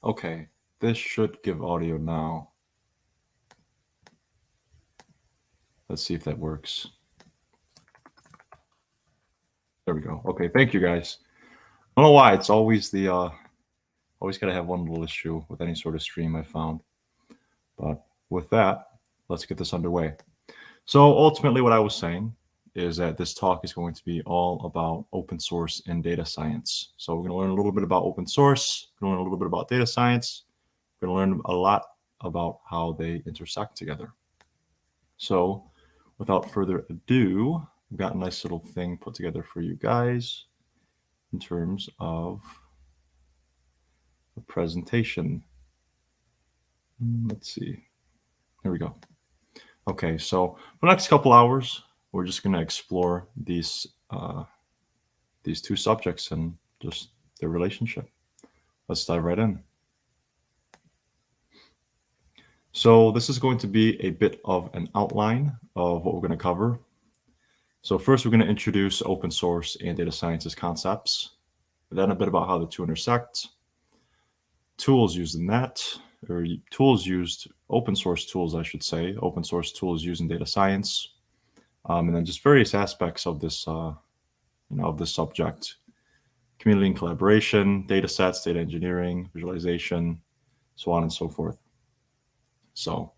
Okay, this should give audio now. Let's see if that works. There we go. Okay, thank you guys. I don't know why, it's always always gotta have one little issue with any sort of stream I found. But with that, let's get this underway. So ultimately what I was saying is that this talk is going to be all about open source and data science. So we're going to learn a little bit about open source, we're going to learn a little bit about data science, we're going to learn a lot about how they intersect together. So without further ado, we've got a nice little thing put together for you guys in terms of the presentation. Let's see. Here we go. Okay, so for the next couple hours, we're just going to explore these two subjects and just their relationship. Let's dive right in. So this is going to be a bit of an outline of what we're going to cover. So first, we're going to introduce open source and data sciences concepts, then a bit about how the two intersect, tools used in that, or tools used, open source tools, I should say, open source tools used in data science, and then just various aspects of this, of this subject: community and collaboration, data sets, data engineering, visualization, so on and so forth. So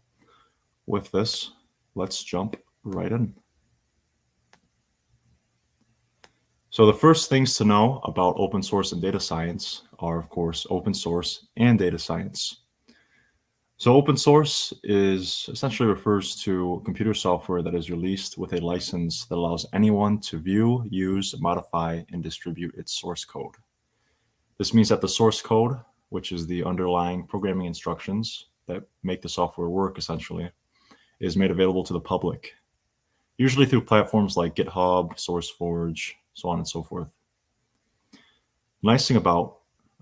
with this, let's jump right in. So the first things to know about open source and data science are, of course, open source and data science. So open source is essentially refers to computer software that is released with a license that allows anyone to view, use, modify, and distribute its source code. This means that the source code, which is the underlying programming instructions that make the software work essentially, is made available to the public, usually through platforms like GitHub, SourceForge, so on and so forth. The nice thing about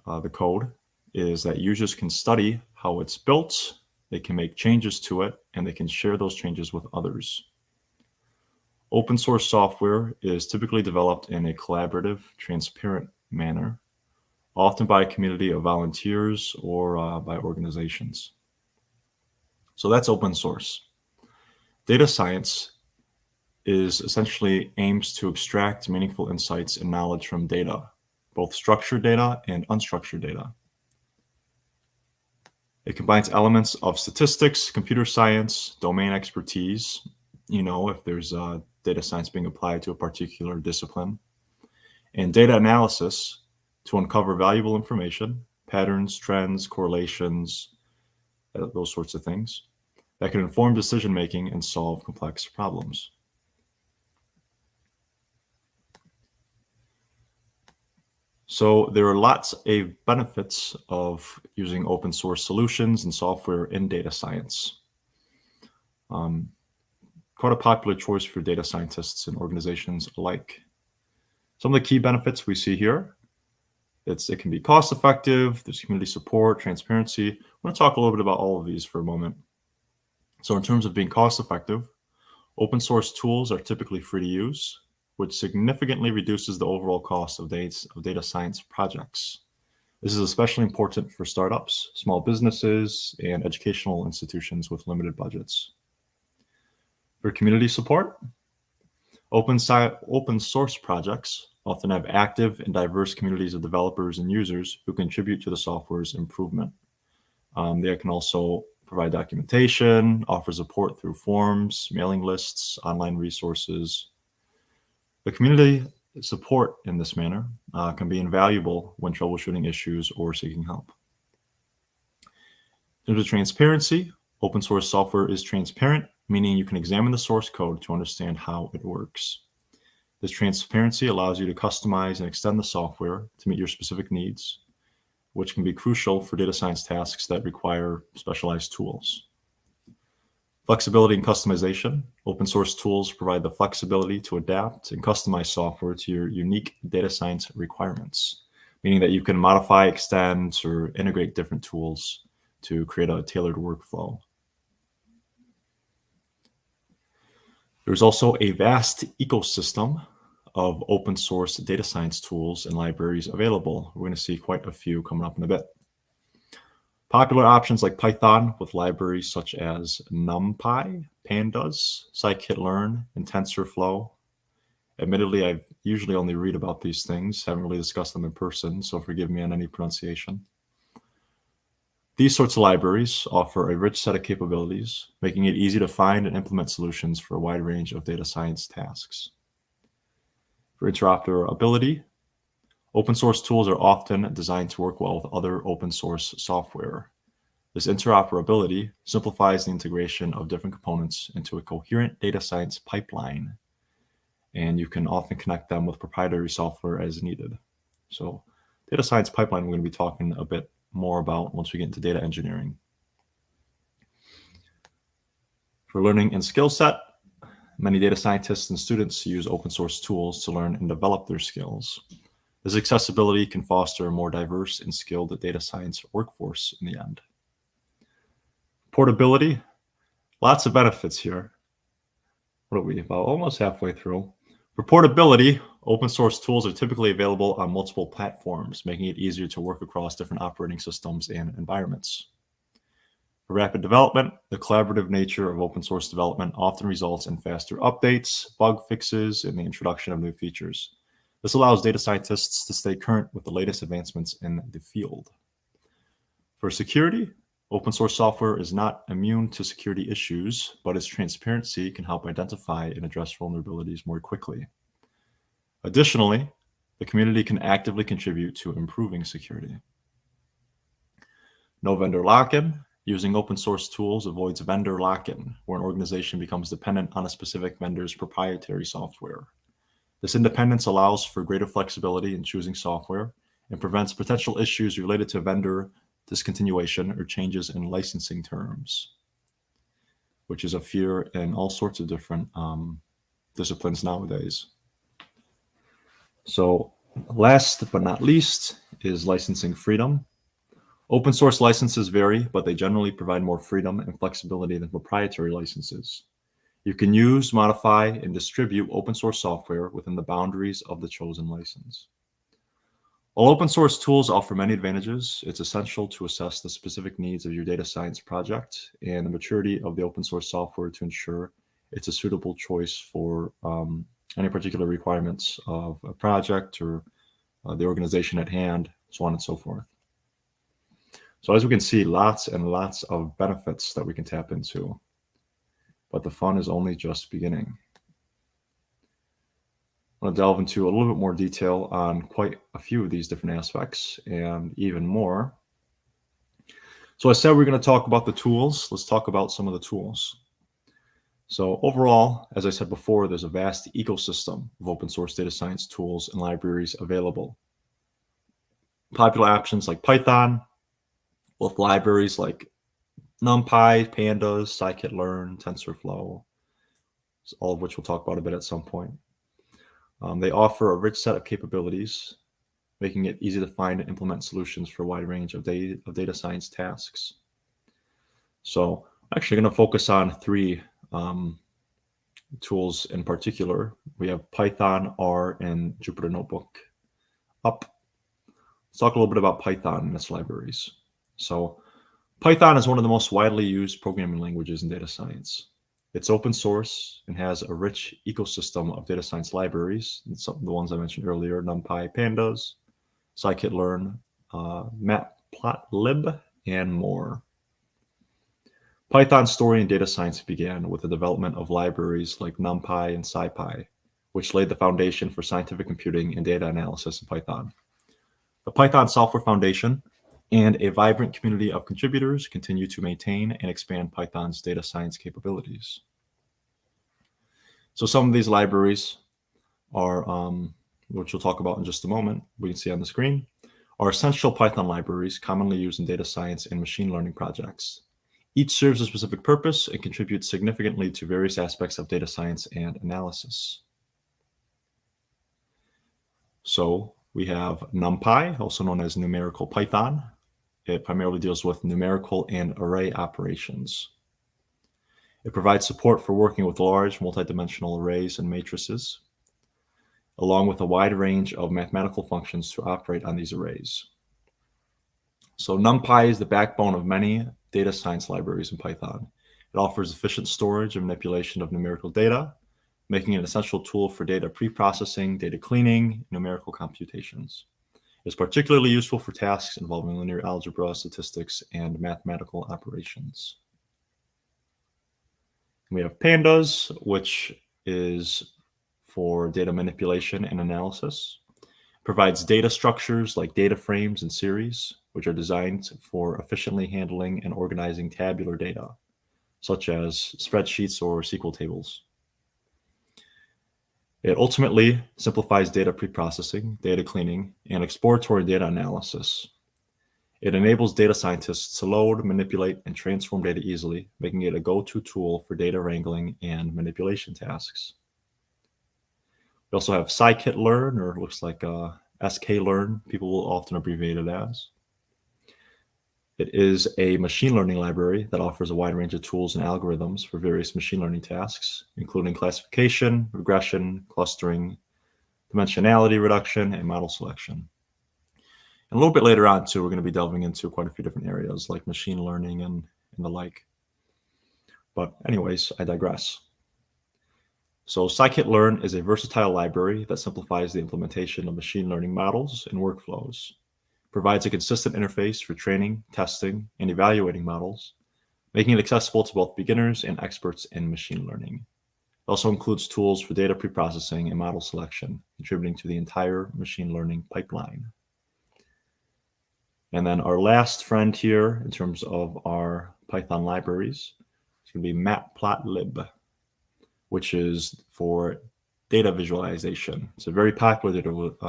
the code is that users can study how it's built, they can make changes to it, and they can share those changes with others. Open source software is typically developed in a collaborative, transparent manner, often by a community of volunteers or by organizations. So that's open source. Data science is essentially aims to extract meaningful insights and knowledge from data, both structured data and unstructured data. It combines elements of statistics, computer science, domain expertise, if there's data science being applied to a particular discipline, and data analysis to uncover valuable information, patterns, trends, correlations, those sorts of things that can inform decision-making and solve complex problems. So there are lots of benefits of using open source solutions and software in data science. Quite a popular choice for data scientists and organizations alike. Some of the key benefits we see here: it can be cost effective, there's community support, transparency. I'm going to talk a little bit about all of these for a moment. So in terms of being cost effective, open source tools are typically free to use, which significantly reduces the overall cost of data science projects. This is especially important for startups, small businesses, and educational institutions with limited budgets. For community support, open source projects often have active and diverse communities of developers and users who contribute to the software's improvement. They can also provide documentation, offer support through forums, mailing lists, online resources. The community support in this manner can be invaluable when troubleshooting issues or seeking help. In terms of transparency, open source software is transparent, meaning you can examine the source code to understand how it works. This transparency allows you to customize and extend the software to meet your specific needs, which can be crucial for data science tasks that require specialized tools. Flexibility and customization. Open source tools provide the flexibility to adapt and customize software to your unique data science requirements, meaning that you can modify, extend, or integrate different tools to create a tailored workflow. There's also a vast ecosystem of open source data science tools and libraries available. We're going to see quite a few coming up in a bit. Popular options like Python with libraries such as NumPy, Pandas, scikit-learn, and TensorFlow. Admittedly, I usually only read about these things, haven't really discussed them in person, so forgive me on any pronunciation. These sorts of libraries offer a rich set of capabilities, making it easy to find and implement solutions for a wide range of data science tasks. For interoperability, open source tools are often designed to work well with other open source software. This interoperability simplifies the integration of different components into a coherent data science pipeline, and you can often connect them with proprietary software as needed. So data science pipeline we're going to be talking a bit more about once we get into data engineering. For learning and skill set, many data scientists and students use open source tools to learn and develop their skills. This accessibility can foster a more diverse and skilled data science workforce in the end. Portability, lots of benefits here. What are we, about almost halfway through? For portability, open source tools are typically available on multiple platforms, making it easier to work across different operating systems and environments. For rapid development, the collaborative nature of open source development often results in faster updates, bug fixes, and the introduction of new features. This allows data scientists to stay current with the latest advancements in the field. For security, open source software is not immune to security issues, but its transparency can help identify and address vulnerabilities more quickly. Additionally, the community can actively contribute to improving security. No vendor lock-in. Using open source tools avoids vendor lock-in, where an organization becomes dependent on a specific vendor's proprietary software. This independence allows for greater flexibility in choosing software and prevents potential issues related to vendor discontinuation or changes in licensing terms, which is a fear in all sorts of different disciplines nowadays. So last but not least is licensing freedom. Open source licenses vary, but they generally provide more freedom and flexibility than proprietary licenses. You can use, modify, and distribute open source software within the boundaries of the chosen license. While open source tools offer many advantages, it's essential to assess the specific needs of your data science project and the maturity of the open source software to ensure it's a suitable choice for any particular requirements of a project or the organization at hand, so on and so forth. So as we can see, lots and lots of benefits that we can tap into, but the fun is only just beginning. I want to delve into a little bit more detail on quite a few of these different aspects and even more. So I said we're going to talk about the tools. Let's talk about some of the tools. So overall, as I said before, there's a vast ecosystem of open source data science tools and libraries available. Popular options like Python, with libraries like NumPy, Pandas, scikit-learn, TensorFlow, all of which we'll talk about a bit at some point. They offer a rich set of capabilities, making it easy to find and implement solutions for a wide range of data science tasks. So I'm actually going to focus on three tools in particular. We have Python, R, and Jupyter Notebook. Let's talk a little bit about Python and its libraries. So Python is one of the most widely used programming languages in data science. It's open source and has a rich ecosystem of data science libraries, and some of the ones I mentioned earlier, NumPy, Pandas, scikit-learn, matplotlib, and more. Python's story in data science began with the development of libraries like NumPy and SciPy, which laid the foundation for scientific computing and data analysis in Python. The Python Software Foundation and a vibrant community of contributors continue to maintain and expand Python's data science capabilities. So some of these libraries are, which we'll talk about in just a moment, we can see on the screen, are essential Python libraries commonly used in data science and machine learning projects. Each serves a specific purpose and contributes significantly to various aspects of data science and analysis. So we have NumPy, also known as numerical Python. It primarily deals with numerical and array operations. It provides support for working with large multidimensional arrays and matrices, along with a wide range of mathematical functions to operate on these arrays. So NumPy is the backbone of many data science libraries in Python. It offers efficient storage and manipulation of numerical data, making it an essential tool for data pre-processing, data cleaning, numerical computations. It's particularly useful for tasks involving linear algebra, statistics, and mathematical operations. We have pandas, which is for data manipulation and analysis. Provides data structures like data frames and series, which are designed for efficiently handling and organizing tabular data, such as spreadsheets or SQL tables. It ultimately simplifies data preprocessing, data cleaning, and exploratory data analysis. It enables data scientists to load, manipulate, and transform data easily, making it a go-to tool for data wrangling and manipulation tasks. We also have scikit-learn, or it looks like sklearn, people will often abbreviate it as. It is a machine learning library that offers a wide range of tools and algorithms for various machine learning tasks, including classification, regression, clustering, dimensionality reduction, and model selection. And a little bit later on, too, we're going to be delving into quite a few different areas like machine learning and the like. But anyways, I digress. So scikit-learn is a versatile library that simplifies the implementation of machine learning models and workflows, provides a consistent interface for training, testing, and evaluating models, making it accessible to both beginners and experts in machine learning. It also includes tools for data preprocessing and model selection, contributing to the entire machine learning pipeline. And then our last friend here in terms of our Python libraries is going to be matplotlib, which is for data visualization. It's a very popular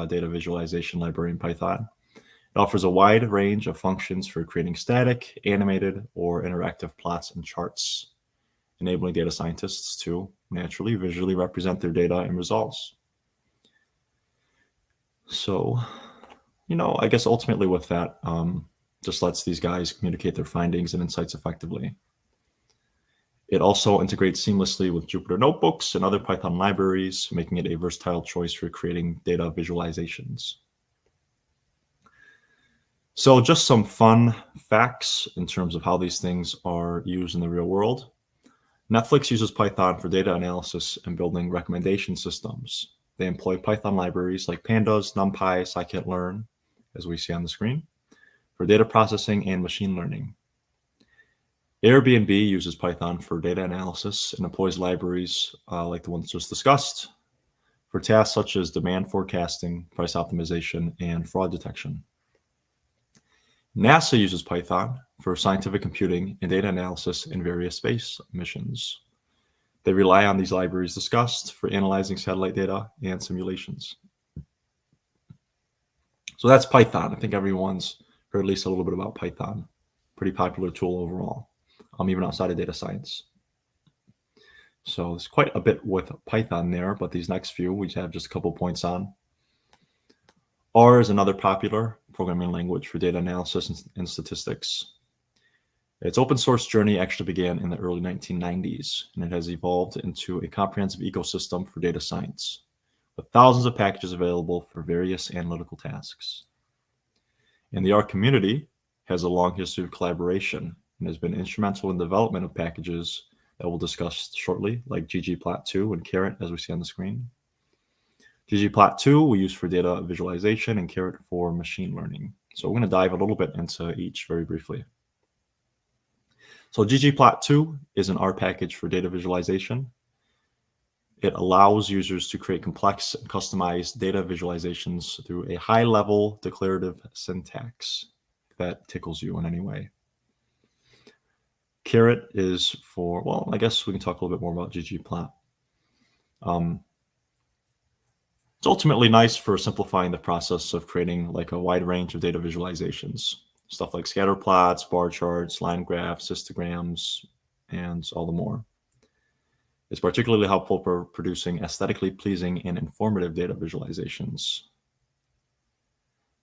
data visualization library in Python. It offers a wide range of functions for creating static, animated, or interactive plots and charts, enabling data scientists to naturally visually represent their data and results. So, I guess ultimately with that, just lets these guys communicate their findings and insights effectively. It also integrates seamlessly with Jupyter Notebooks and other Python libraries, making it a versatile choice for creating data visualizations. So just some fun facts in terms of how these things are used in the real world. Netflix uses Python for data analysis and building recommendation systems. They employ Python libraries like pandas, NumPy, scikit-learn, as we see on the screen, for data processing and machine learning. Airbnb uses Python for data analysis and employs libraries like the ones just discussed for tasks such as demand forecasting, price optimization, and fraud detection. NASA uses Python for scientific computing and data analysis in various space missions. They rely on these libraries discussed for analyzing satellite data and simulations. So that's Python. I think everyone's heard at least a little bit about Python. Pretty popular tool overall, even outside of data science. So there's quite a bit with Python there, but these next few we have just a couple points on. R is another popular programming language for data analysis and statistics. Its open source journey actually began in the early 1990s, and it has evolved into a comprehensive ecosystem for data science, with thousands of packages available for various analytical tasks. And the R community has a long history of collaboration and has been instrumental in the development of packages that we'll discuss shortly, like ggplot2 and Caret, as we see on the screen. ggplot2 we use for data visualization and Caret for machine learning. So we're going to dive a little bit into each very briefly. So ggplot2 is an R package for data visualization. It allows users to create complex and customized data visualizations through a high-level declarative syntax that tickles you in any way. Caret is for, well, I guess we can talk a little bit more about ggplot. It's ultimately nice for simplifying the process of creating like a wide range of data visualizations. Stuff like scatter plots, bar charts, line graphs, histograms, and all the more. It's particularly helpful for producing aesthetically pleasing and informative data visualizations.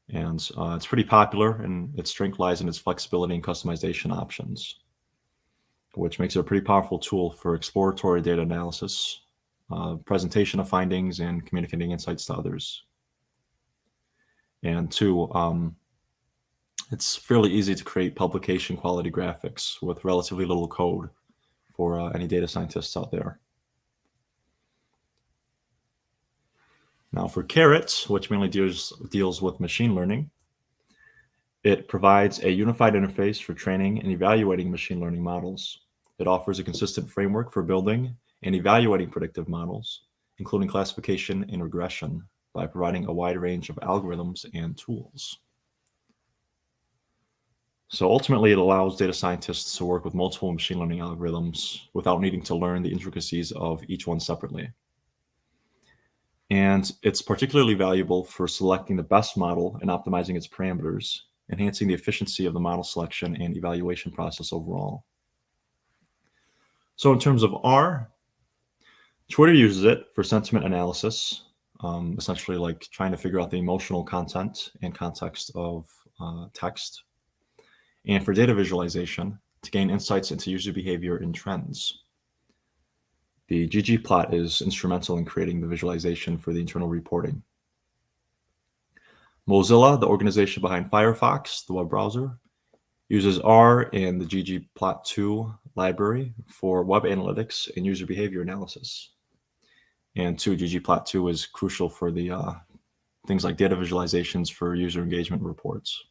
And it's pretty popular, and its strength lies in its flexibility and customization options, which makes it a pretty powerful tool for exploratory data analysis, presentation of findings, and communicating insights to others. And two, It's fairly easy to create publication quality graphics with relatively little code for any data scientists out there. Now for Carrot, which mainly deals with machine learning, it provides a unified interface for training and evaluating machine learning models. It offers a consistent framework for building and evaluating predictive models, including classification and regression, by providing a wide range of algorithms and tools. So ultimately, it allows data scientists to work with multiple machine learning algorithms without needing to learn the intricacies of each one separately. And it's particularly valuable for selecting the best model and optimizing its parameters, enhancing the efficiency of the model selection and evaluation process overall. So in terms of R, Twitter uses it for sentiment analysis, essentially like trying to figure out the emotional content and context of text, and for data visualization to gain insights into user behavior and trends. The ggplot is instrumental in creating the visualization for the internal reporting. Mozilla, the organization behind Firefox, the web browser, uses R and the ggplot2 library for web analytics and user behavior analysis. And ggplot2 is crucial for the things like data visualizations for user engagement reports.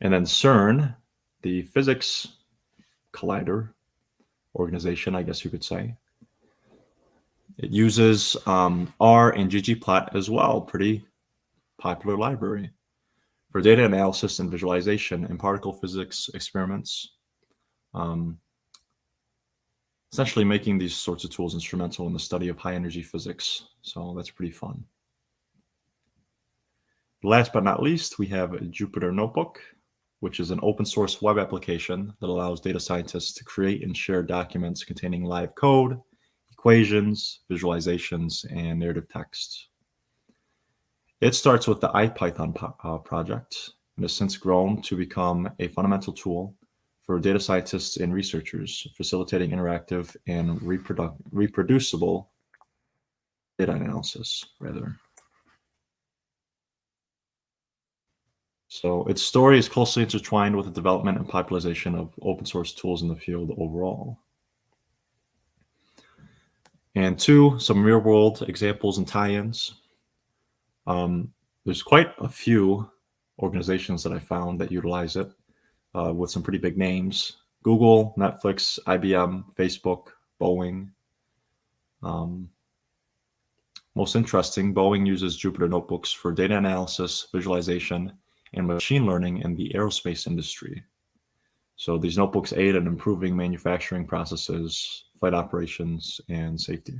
And then CERN, the physics collider organization, I guess you could say, it uses R and ggplot as well, pretty popular library, for data analysis and visualization in particle physics experiments, essentially making these sorts of tools instrumental in the study of high energy physics. So that's pretty fun. Last but not least, we have a Jupyter Notebook, which is an open source web application that allows data scientists to create and share documents containing live code, equations, visualizations, and narrative text. It starts with the IPython project and has since grown to become a fundamental tool for data scientists and researchers, facilitating interactive and reproducible data analysis, rather. So its story is closely intertwined with the development and popularization of open source tools in the field overall. And two, some real world examples and tie-ins. There's quite a few organizations that I found that utilize it with some pretty big names: Google, Netflix, IBM, Facebook, Boeing. Most interesting, Boeing uses Jupyter Notebooks for data analysis, visualization, and machine learning in the aerospace industry. So these notebooks aid in improving manufacturing processes, flight operations, and safety.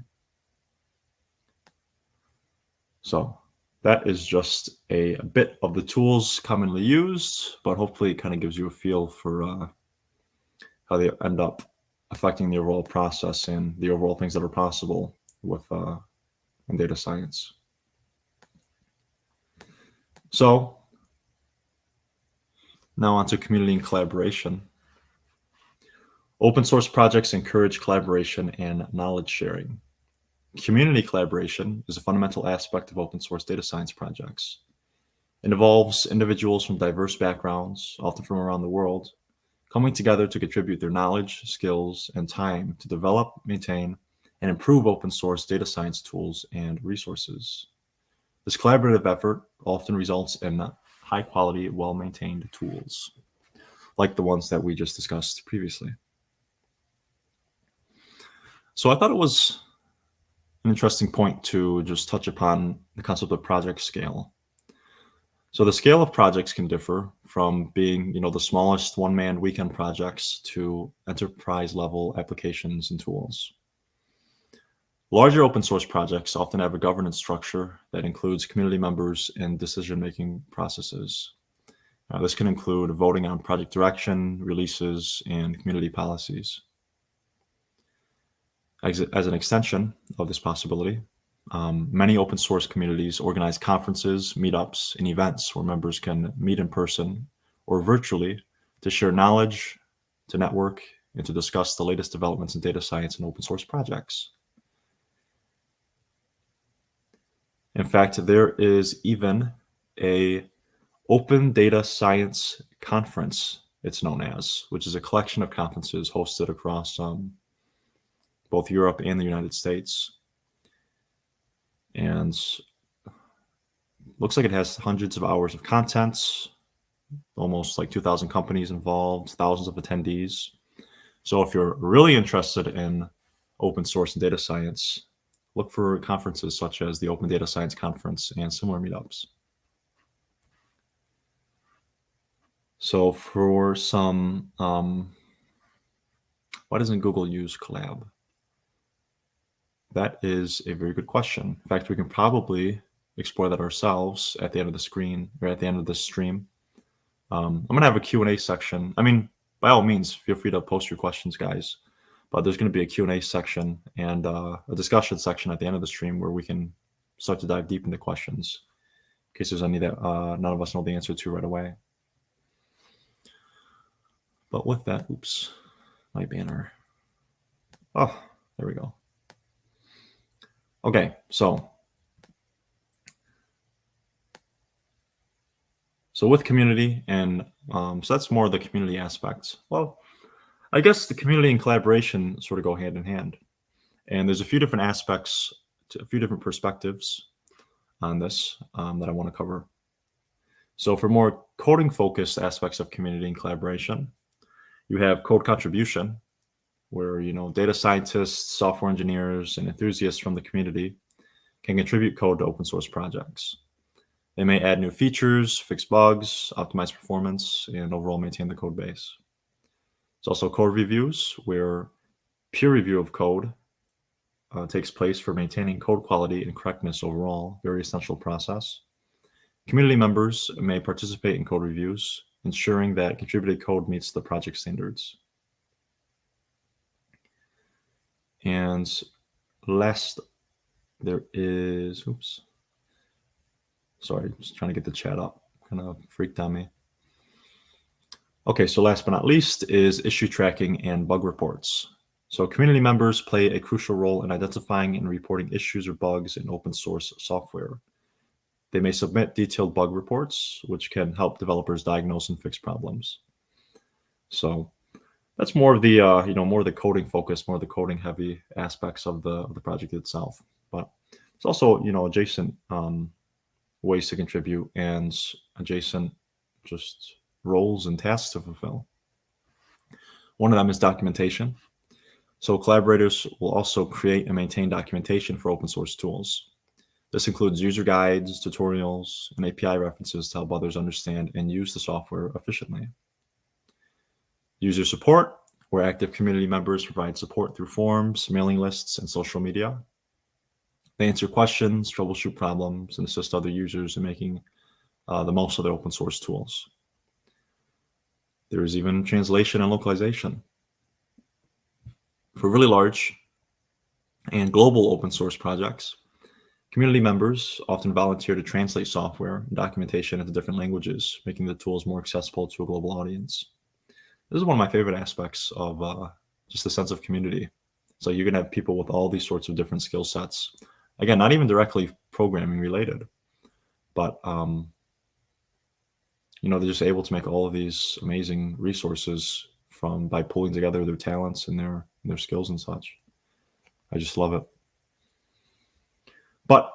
So that is just a bit of the tools commonly used, but hopefully it kind of gives you a feel for how they end up affecting the overall process and the overall things that are possible with in data science. So now on to community and collaboration. Open source projects encourage collaboration and knowledge sharing. Community collaboration is a fundamental aspect of open source data science projects. It involves individuals from diverse backgrounds, often from around the world, coming together to contribute their knowledge, skills, and time to develop, maintain, and improve open source data science tools and resources. This collaborative effort often results in high quality, well-maintained tools, like the ones that we just discussed previously. So I thought it was an interesting point to just touch upon the concept of project scale. So the scale of projects can differ from being, the smallest one-man weekend projects to enterprise-level applications and tools. Larger open source projects often have a governance structure that includes community members and decision-making processes. This can include voting on project direction, releases, and community policies. As an extension of this possibility, many open source communities organize conferences, meetups, and events where members can meet in person or virtually to share knowledge, to network, and to discuss the latest developments in data science and open source projects. In fact, there is even a Open Data Science Conference, it's known as, which is a collection of conferences hosted across both Europe and the United States. And looks like it has hundreds of hours of content, almost like 2,000 companies involved, thousands of attendees. So if you're really interested in open source and data science, look for conferences such as the Open Data Science Conference and similar meetups. So for some, why doesn't Google use Collab? That is a very good question. In fact, we can probably explore that ourselves at the end of the screen or at the end of this stream. I'm going to have a Q&A section. I mean, by all means, feel free to post your questions, guys. But there's going to be a Q&A section and a discussion section at the end of the stream where we can start to dive deep into questions in case there's any that none of us know the answer to right away. But with that, oops, my banner. Oh, there we go. Okay, so with community and so that's more the community aspects. Well, I guess the community and collaboration sort of go hand in hand. And there's a few different aspects, a few different perspectives on this that I want to cover. So for more coding focused aspects of community and collaboration, you have code contribution, where data scientists, software engineers, and enthusiasts from the community can contribute code to open source projects. They may add new features, fix bugs, optimize performance, and overall maintain the code base. There's also code reviews, where peer review of code takes place for maintaining code quality and correctness overall, very essential process. Community members may participate in code reviews, ensuring that contributed code meets the project standards. And last, there is, oops. Sorry, just trying to get the chat up. Kind of freaked on me. Okay, so last but not least is issue tracking and bug reports. So community members play a crucial role in identifying and reporting issues or bugs in open source software. They may submit detailed bug reports, which can help developers diagnose and fix problems. So that's more of the more of the coding focus, more of the coding heavy aspects of the project itself. But it's also adjacent ways to contribute and adjacent just roles and tasks to fulfill. One of them is documentation. So collaborators will also create and maintain documentation for open source tools. This includes user guides, tutorials, and API references to help others understand and use the software efficiently. User support, where active community members provide support through forums, mailing lists, and social media. They answer questions, troubleshoot problems, and assist other users in making the most of their open source tools. There is even translation and localization. For really large and global open source projects, community members often volunteer to translate software and documentation into different languages, making the tools more accessible to a global audience. This is one of my favorite aspects of just the sense of community. So you're going to have people with all these sorts of different skill sets. Again, not even directly programming related, but they're just able to make all of these amazing resources by pulling together their talents and their skills and such. I just love it. But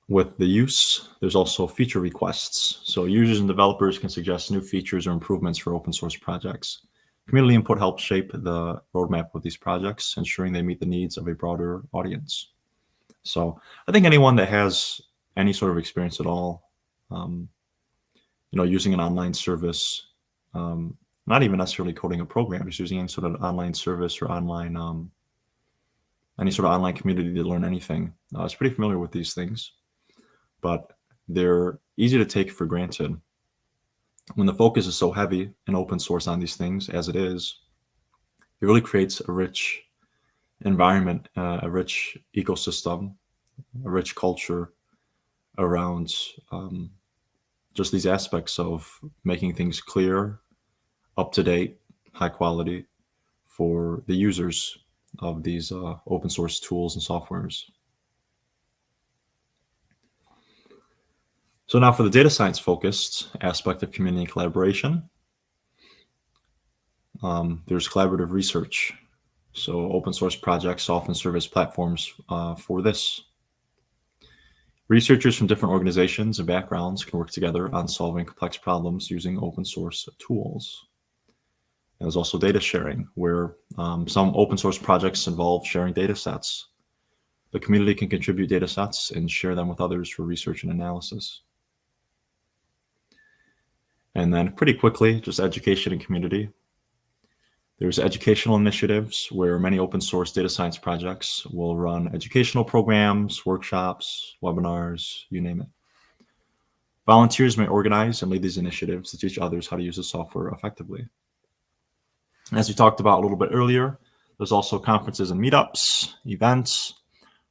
with the use, there's also feature requests. So users and developers can suggest new features or improvements for open source projects. Community input helps shape the roadmap of these projects, ensuring they meet the needs of a broader audience. So I think anyone that has any sort of experience at all, using an online service, not even necessarily coding a program, just using any sort of online service or online, any sort of online community to learn anything, is pretty familiar with these things. But they're easy to take for granted. When the focus is so heavy and open source on these things, as it is, it really creates a rich environment, a rich ecosystem, a rich culture around just these aspects of making things clear, up to date, high quality for the users of these open source tools and softwares. So now for the data science focused aspect of community collaboration, there's collaborative research. So open source projects often serve as platforms for this. Researchers from different organizations and backgrounds can work together on solving complex problems using open source tools. There's also data sharing, where some open source projects involve sharing data sets. The community can contribute data sets and share them with others for research and analysis. And then pretty quickly, just education and community. There's educational initiatives where many open source data science projects will run educational programs, workshops, webinars, you name it. Volunteers may organize and lead these initiatives to teach others how to use the software effectively. As we talked about a little bit earlier, there's also conferences and meetups, events,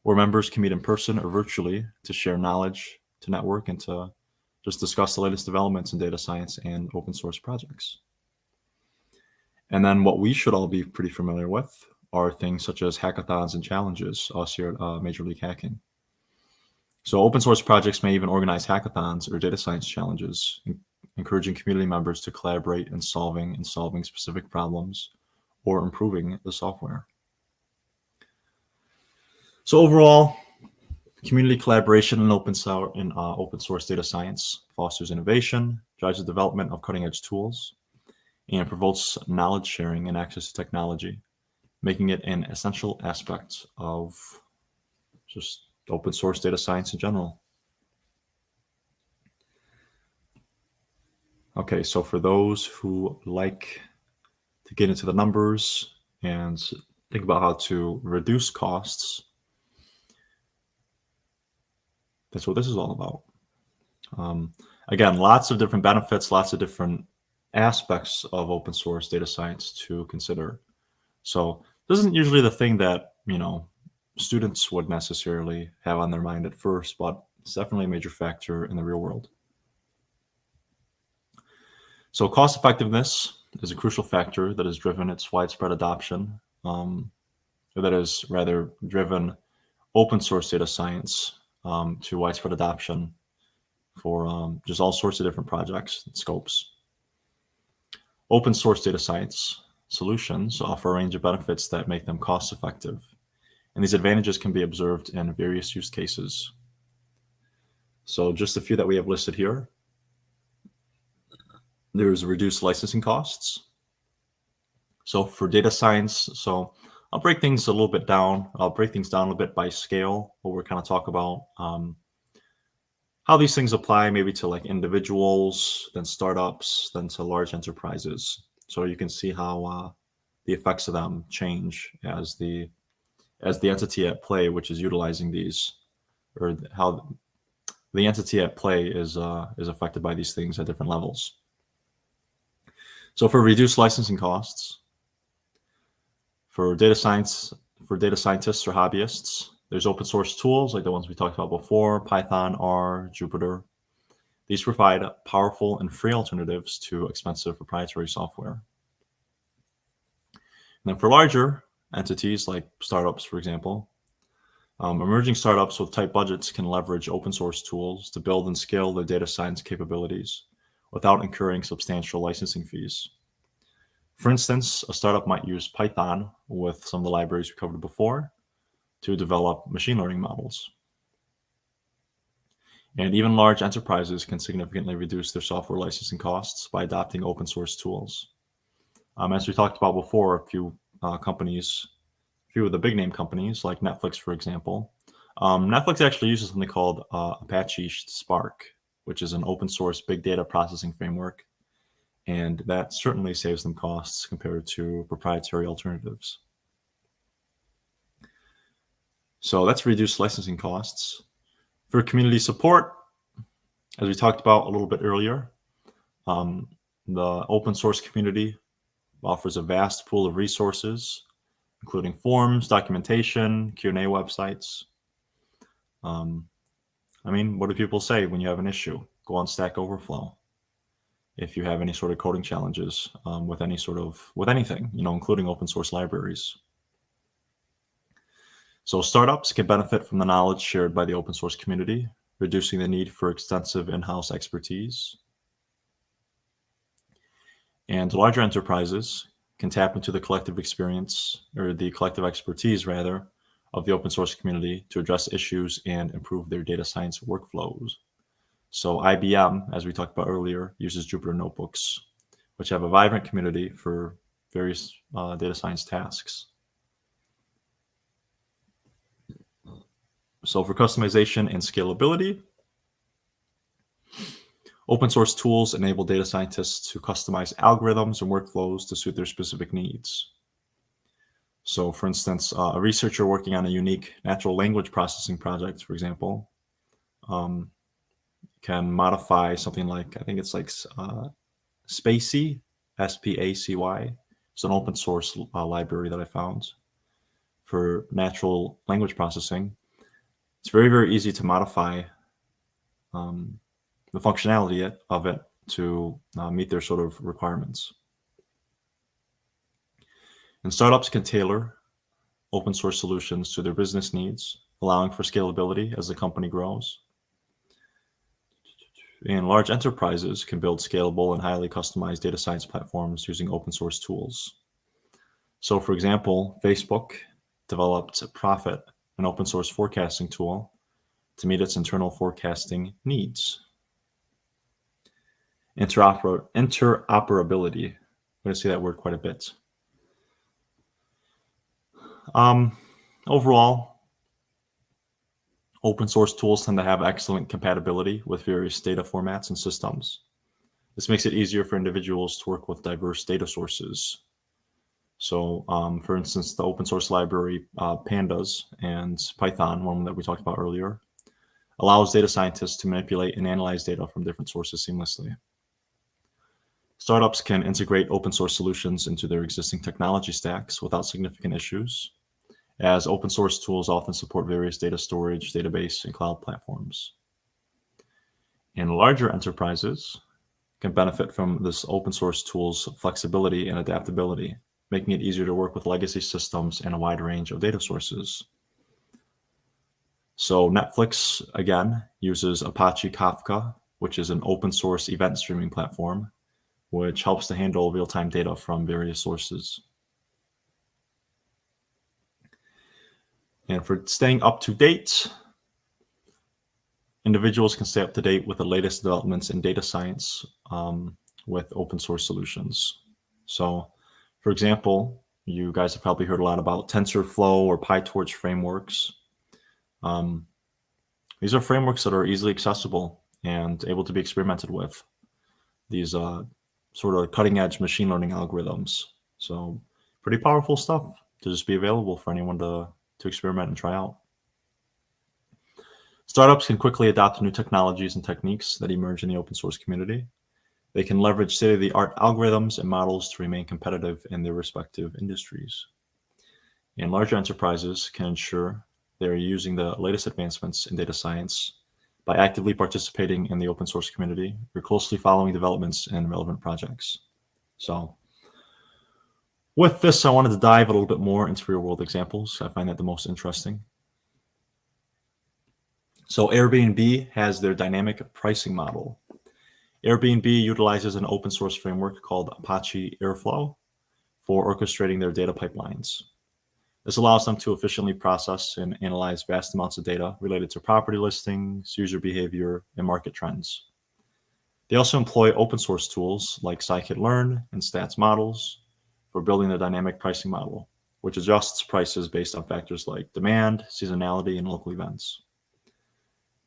where members can meet in person or virtually to share knowledge, to network, and to just discuss the latest developments in data science and open source projects. And then what we should all be pretty familiar with are things such as hackathons and challenges, us here at Major League Hacking. So open source projects may even organize hackathons or data science challenges, encouraging community members to collaborate in solving specific problems or improving the software. So overall, community collaboration in open source data science fosters innovation, drives the development of cutting-edge tools, and promotes knowledge sharing and access to technology, making it an essential aspect of just open source data science in general. Okay, so for those who like to get into the numbers and think about how to reduce costs, that's what this is all about. Again, lots of different benefits, lots of different aspects of open source data science to consider. So this isn't usually the thing that, students would necessarily have on their mind at first, but it's definitely a major factor in the real world. So cost effectiveness is a crucial factor that has driven its widespread adoption, or that has rather driven open source data science to widespread adoption for just all sorts of different projects and scopes. Open source data science solutions offer a range of benefits that make them cost effective, and these advantages can be observed in various use cases. So just a few that we have listed here. There's reduced licensing costs. So for data science, I'll break things down a little bit by scale, where we're kind of talk about how these things apply maybe to like individuals, then startups, then to large enterprises. So you can see how the effects of them change as the entity at play, which is utilizing these, or how the entity at play is affected by these things at different levels. So for reduced licensing costs, for data scientists or hobbyists, there's open source tools like the ones we talked about before, Python, R, Jupyter. These provide powerful and free alternatives to expensive proprietary software. And then for larger entities like startups, for example, emerging startups with tight budgets can leverage open source tools to build and scale their data science capabilities without incurring substantial licensing fees. For instance, a startup might use Python with some of the libraries we covered before to develop machine learning models. And even large enterprises can significantly reduce their software licensing costs by adopting open source tools. As we talked about before, a few of the big name companies like Netflix, for example, Netflix actually uses something called Apache Spark, which is an open source big data processing framework. And that certainly saves them costs compared to proprietary alternatives. So that's reduced licensing costs. For community support, as we talked about a little bit earlier, the open source community offers a vast pool of resources, including forums, documentation, Q&A websites. What do people say when you have an issue? Go on Stack Overflow. If you have any sort of coding challenges with anything, including open source libraries. So startups can benefit from the knowledge shared by the open source community. reducing the need for extensive in-house expertise. And larger enterprises can tap into the collective experience, or the collective expertise rather, of the open source community to address issues and improve their data science workflows. So IBM, as we talked about earlier, uses Jupyter Notebooks, which have a vibrant community for various data science tasks. So for customization and scalability, open source tools enable data scientists to customize algorithms and workflows to suit their specific needs. So for instance, a researcher working on a unique natural language processing project, for example, can modify something like, I think it's like Spacy, SPACY. It's an open source library that I found for natural language processing. It's very, very easy to modify the functionality of it to meet their sort of requirements. And startups can tailor open source solutions to their business needs, allowing for scalability as the company grows. And large enterprises can build scalable and highly customized data science platforms using open source tools. So for example, Facebook developed Prophet, an open source forecasting tool, to meet its internal forecasting needs. Interoperability. I'm going to see that word quite a bit. Overall, open source tools tend to have excellent compatibility with various data formats and systems. This makes it easier for individuals to work with diverse data sources. So, for instance, the open source library Pandas and Python, one that we talked about earlier, allows data scientists to manipulate and analyze data from different sources seamlessly. Startups can integrate open source solutions into their existing technology stacks without significant issues, as open source tools often support various data storage, database, and cloud platforms. And larger enterprises can benefit from this open source tool's flexibility and adaptability, making it easier to work with legacy systems and a wide range of data sources. So Netflix, again, uses Apache Kafka, which is an open source event streaming platform, which helps to handle real-time data from various sources. And for staying up to date, individuals can stay up to date with the latest developments in data science with open source solutions. So, for example, you guys have probably heard a lot about TensorFlow or PyTorch frameworks. These are frameworks that are easily accessible and able to be experimented with. These sort of cutting edge machine learning algorithms. So pretty powerful stuff to just be available for anyone to experiment and try out. Startups can quickly adopt new technologies and techniques that emerge in the open source community. They can leverage state-of-the-art algorithms and models to remain competitive in their respective industries. And larger enterprises can ensure they're using the latest advancements in data science by actively participating in the open source community or closely following developments in relevant projects. So with this, I wanted to dive a little bit more into real-world examples. I find that the most interesting. So Airbnb has their dynamic pricing model. Airbnb utilizes an open source framework called Apache Airflow for orchestrating their data pipelines. This allows them to efficiently process and analyze vast amounts of data related to property listings, user behavior, and market trends. They also employ open source tools like scikit-learn and stats models for building the dynamic pricing model, which adjusts prices based on factors like demand, seasonality, and local events.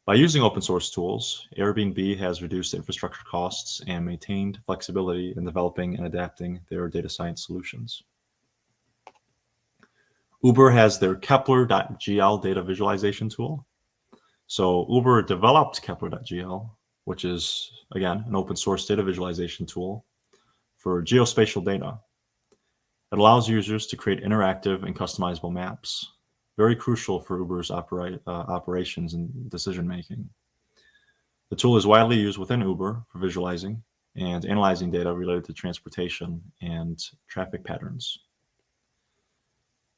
By using open source tools, Airbnb has reduced infrastructure costs and maintained flexibility in developing and adapting their data science solutions. Uber has their Kepler.gl data visualization tool. So Uber developed Kepler.gl, which is, again, an open source data visualization tool for geospatial data. It allows users to create interactive and customizable maps, very crucial for Uber's operations and decision-making. The tool is widely used within Uber for visualizing and analyzing data related to transportation and traffic patterns.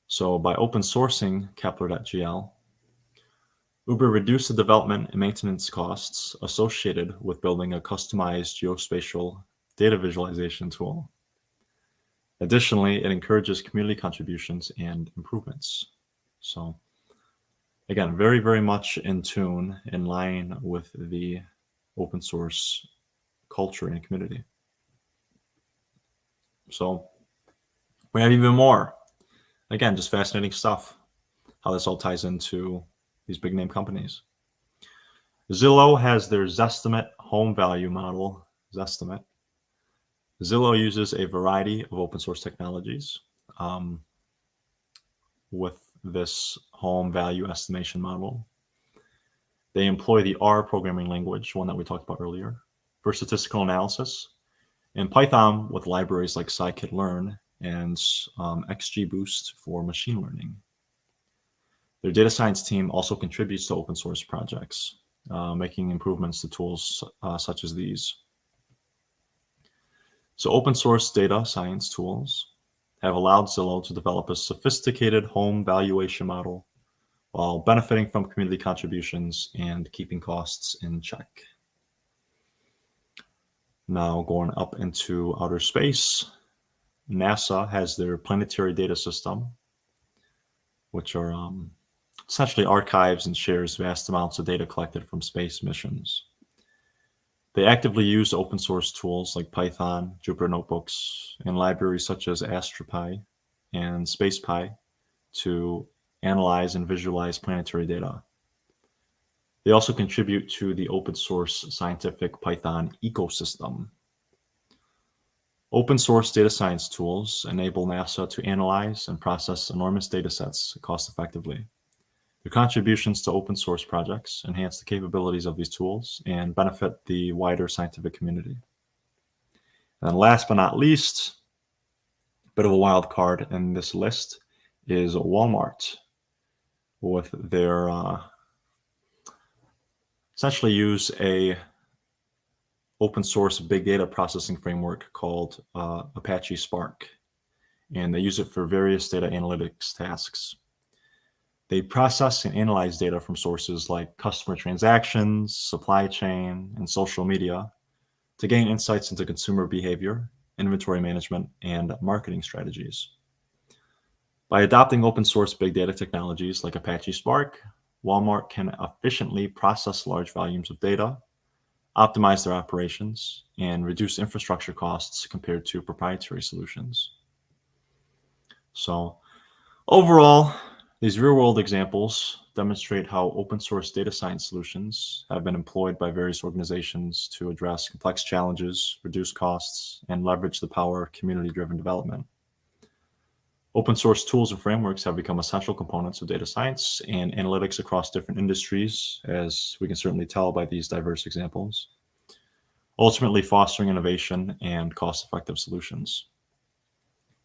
So by open sourcing Kepler.gl, Uber reduced the development and maintenance costs associated with building a customized geospatial data visualization tool. Additionally, it encourages community contributions and improvements. So again, very, very much in tune, in line with the open source culture and community. So we have even more. Again, just fascinating stuff, how this all ties into these big name companies. Zillow has their Zestimate home value model, Zestimate. Zillow uses a variety of open source technologies with this home value estimation model. They employ the R programming language, one that we talked about earlier, for statistical analysis, and Python with libraries like scikit-learn and XGBoost for machine learning. Their data science team also contributes to open source projects, making improvements to tools such as these. So open source data science tools have allowed Zillow to develop a sophisticated home valuation model while benefiting from community contributions and keeping costs in check. Now going up into outer space, NASA has their planetary data system, which are essentially archives and shares vast amounts of data collected from space missions. They actively use open source tools like Python, Jupyter Notebooks, and libraries such as AstroPy and SpacePy to analyze and visualize planetary data. They also contribute to the open source scientific Python ecosystem. Open source data science tools enable NASA to analyze and process enormous data sets cost effectively. Their contributions to open source projects enhance the capabilities of these tools and benefit the wider scientific community. And last but not least, a bit of a wild card in this list is Walmart, with their essentially use a open source big data processing framework called Apache Spark, and they use it for various data analytics tasks. They process and analyze data from sources like customer transactions, supply chain, and social media to gain insights into consumer behavior, inventory management, and marketing strategies. By adopting open source big data technologies like Apache Spark, Walmart can efficiently process large volumes of data, optimize their operations, and reduce infrastructure costs compared to proprietary solutions. So overall, these real-world examples demonstrate how open source data science solutions have been employed by various organizations to address complex challenges, reduce costs, and leverage the power of community-driven development. Open source tools and frameworks have become essential components of data science and analytics across different industries, as we can certainly tell by these diverse examples, ultimately fostering innovation and cost-effective solutions.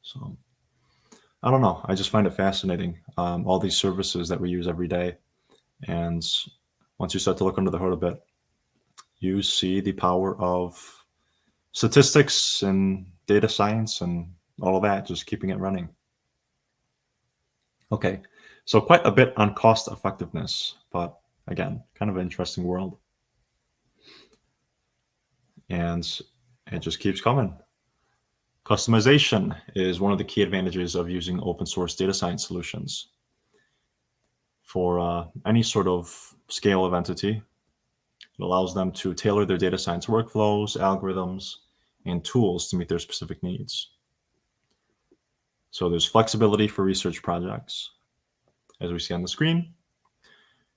So I don't know. I just find it fascinating, all these services that we use every day. And once you start to look under the hood a bit, you see the power of statistics and data science and all of that, just keeping it running. Okay, so quite a bit on cost effectiveness, but again, kind of an interesting world. And it just keeps coming. Customization is one of the key advantages of using open source data science solutions. For any sort of scale of entity, it allows them to tailor their data science workflows, algorithms, and tools to meet their specific needs. So there's flexibility for research projects. As we see on the screen,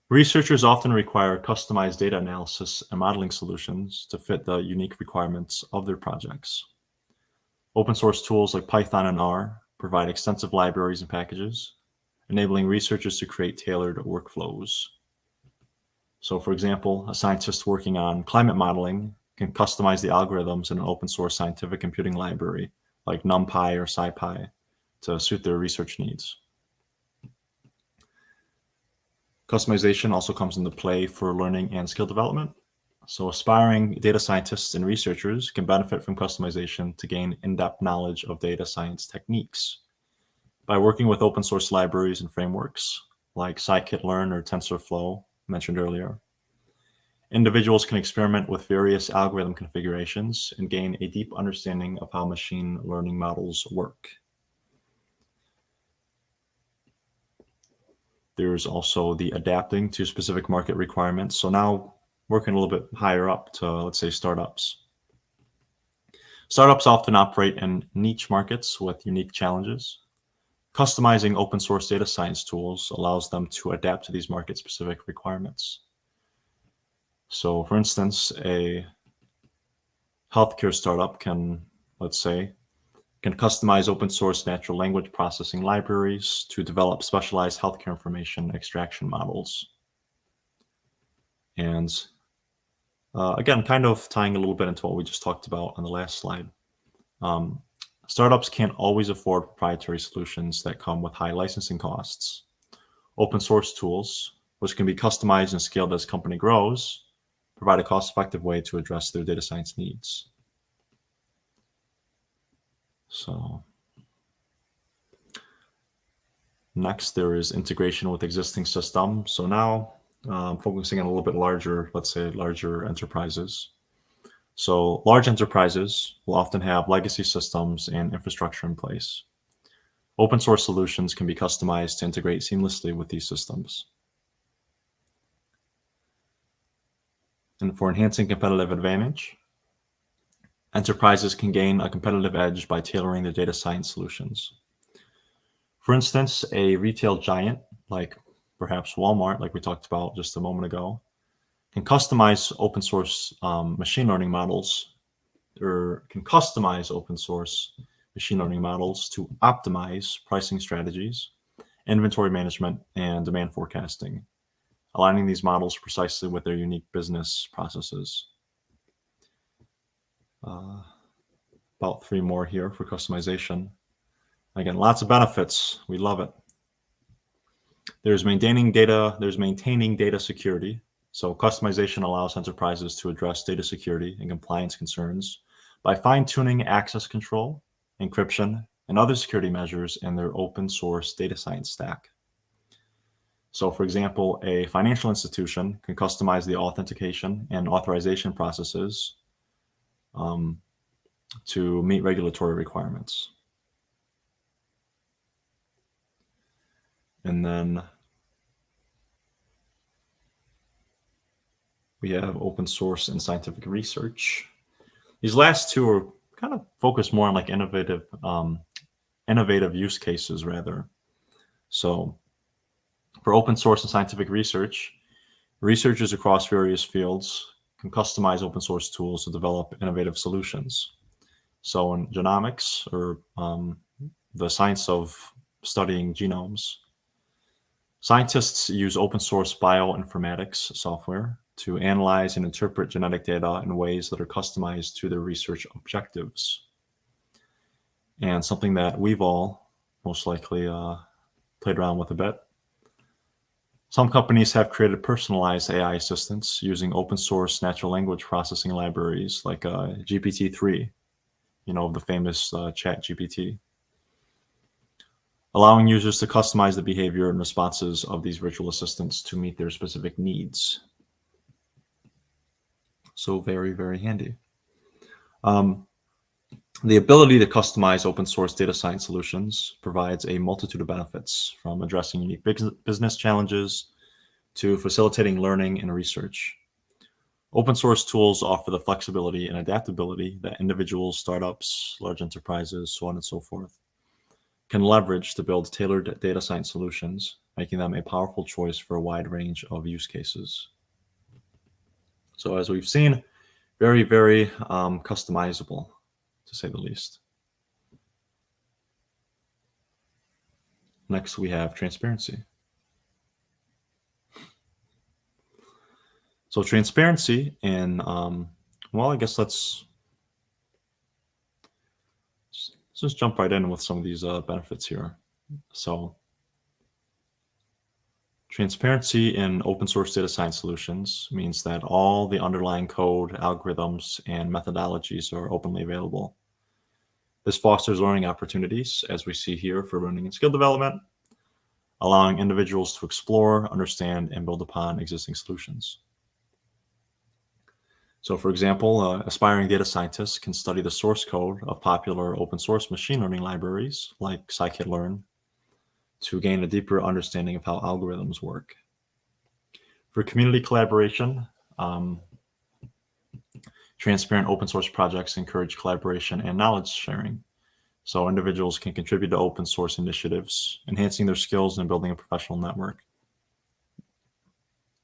researchers often require customized data analysis and modeling solutions to fit the unique requirements of their projects. Open source tools like Python and R provide extensive libraries and packages, enabling researchers to create tailored workflows. So for example, a scientist working on climate modeling can customize the algorithms in an open source scientific computing library like NumPy or SciPy to suit their research needs. Customization also comes into play for learning and skill development. So aspiring data scientists and researchers can benefit from customization to gain in-depth knowledge of data science techniques. By working with open source libraries and frameworks like scikit-learn or TensorFlow, mentioned earlier. Individuals can experiment with various algorithm configurations and gain a deep understanding of how machine learning models work. There's also the adapting to specific market requirements. So now working a little bit higher up to, let's say, startups. Startups often operate in niche markets with unique challenges. Customizing open source data science tools allows them to adapt to these market-specific requirements. So, for instance, a healthcare startup can, let's say, can customize open source natural language processing libraries to develop specialized healthcare information extraction models. And again, kind of tying a little bit into what we just talked about on the last slide. Startups can't always afford proprietary solutions that come with high licensing costs. Open source tools, which can be customized and scaled as company grows, provide a cost-effective way to address their data science needs. So next, there is integration with existing systems. So now focusing on a little bit larger, let's say larger enterprises. So large enterprises will often have legacy systems and infrastructure in place. Open source solutions can be customized to integrate seamlessly with these systems. And for enhancing competitive advantage, enterprises can gain a competitive edge by tailoring their data science solutions. For instance, a retail giant like perhaps Walmart, like we talked about just a moment ago, can customize open source machine learning models, or can customize open source machine learning models to optimize pricing strategies, inventory management, and demand forecasting, aligning these models precisely with their unique business processes. About 3 more here for customization. Again, lots of benefits. We love it. There's maintaining data security. So customization allows enterprises to address data security and compliance concerns by fine-tuning access control, encryption, and other security measures in their open source data science stack. So for example, a financial institution can customize the authentication and authorization processes to meet regulatory requirements. And then we have open source and scientific research. These last two are kind of focused more on like innovative use cases rather. So for open source and scientific research, researchers across various fields can customize open source tools to develop innovative solutions. So in genomics, or the science of studying genomes, scientists use open source bioinformatics software to analyze and interpret genetic data in ways that are customized to their research objectives. And something that we've all most likely played around with a bit. Some companies have created personalized AI assistants using open source natural language processing libraries like GPT-3, the famous chat GPT, allowing users to customize the behavior and responses of these virtual assistants to meet their specific needs. So very, very handy. The ability to customize open source data science solutions provides a multitude of benefits, from addressing unique business challenges to facilitating learning and research. Open source tools offer the flexibility and adaptability that individuals, startups, large enterprises, so on and so forth, can leverage to build tailored data science solutions, making them a powerful choice for a wide range of use cases. So as we've seen, very, very customizable, to say the least. Next, we have transparency. So transparency in, well, I guess let's just jump right in with some of these benefits here. So transparency in open source data science solutions means that all the underlying code, algorithms, and methodologies are openly available. This fosters learning opportunities, as we see here, for learning and skill development, allowing individuals to explore, understand, and build upon existing solutions. So, for example, aspiring data scientists can study the source code of popular open source machine learning libraries like scikit-learn to gain a deeper understanding of how algorithms work. For community collaboration, transparent open source projects encourage collaboration and knowledge sharing. So individuals can contribute to open source initiatives, enhancing their skills and building a professional network.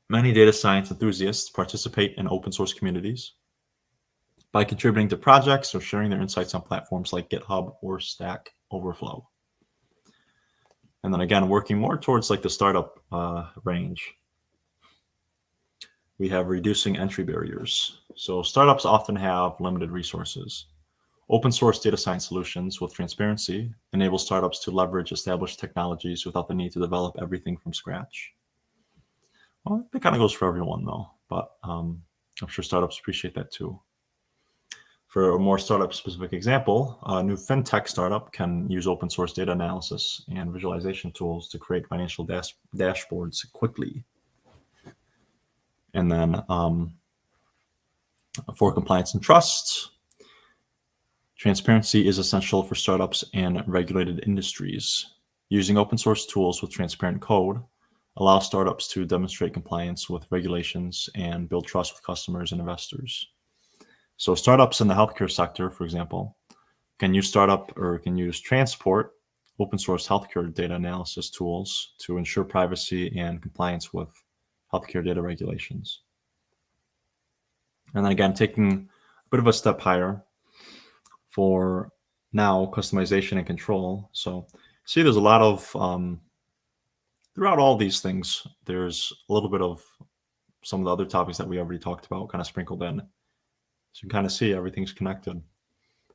Many data science enthusiasts participate in open source communities by contributing to projects or sharing their insights on platforms like GitHub or Stack Overflow. And then again, working more towards like the startup range, we have reducing entry barriers. So startups often have limited resources. Open source data science solutions with transparency enable startups to leverage established technologies without the need to develop everything from scratch. Well, that kind of goes for everyone though, but I'm sure startups appreciate that too. For a more startup specific example, a new fintech startup can use open source data analysis and visualization tools to create financial dashboards quickly. And then for compliance and trust, transparency is essential for startups and regulated industries. Using open source tools with transparent code allows startups to demonstrate compliance with regulations and build trust with customers and investors. So startups in the healthcare sector, for example, can use transport open source healthcare data analysis tools to ensure privacy and compliance with healthcare data regulations. And then again, taking a bit of a step higher for now, customization and control. So see, there's a lot of, throughout all these things, there's a little bit of some of the other topics that we already talked about kind of sprinkled in. So you can kind of see everything's connected.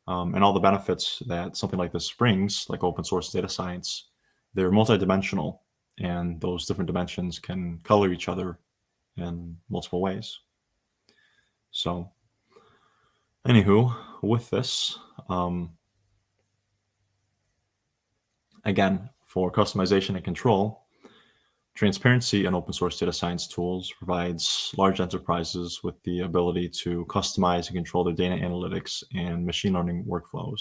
And all the benefits that something like this brings, like open source data science, they're multidimensional, and those different dimensions can color each other in multiple ways. So anywho, with this, again, for customization and control, transparency in open source data science tools provides large enterprises with the ability to customize and control their data analytics and machine learning workflows.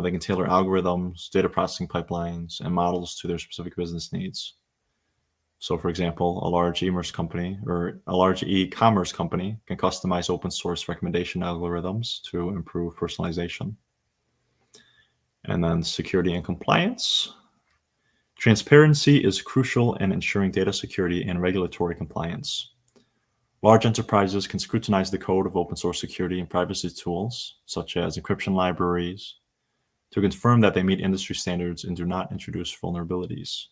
They can tailor algorithms, data processing pipelines, and models to their specific business needs. So, for example, a large e-commerce company can customize open source recommendation algorithms to improve personalization. And then security and compliance. Transparency is crucial in ensuring data security and regulatory compliance. Large enterprises can scrutinize the code of open source security and privacy tools, such as encryption libraries, to confirm that they meet industry standards and do not introduce vulnerabilities.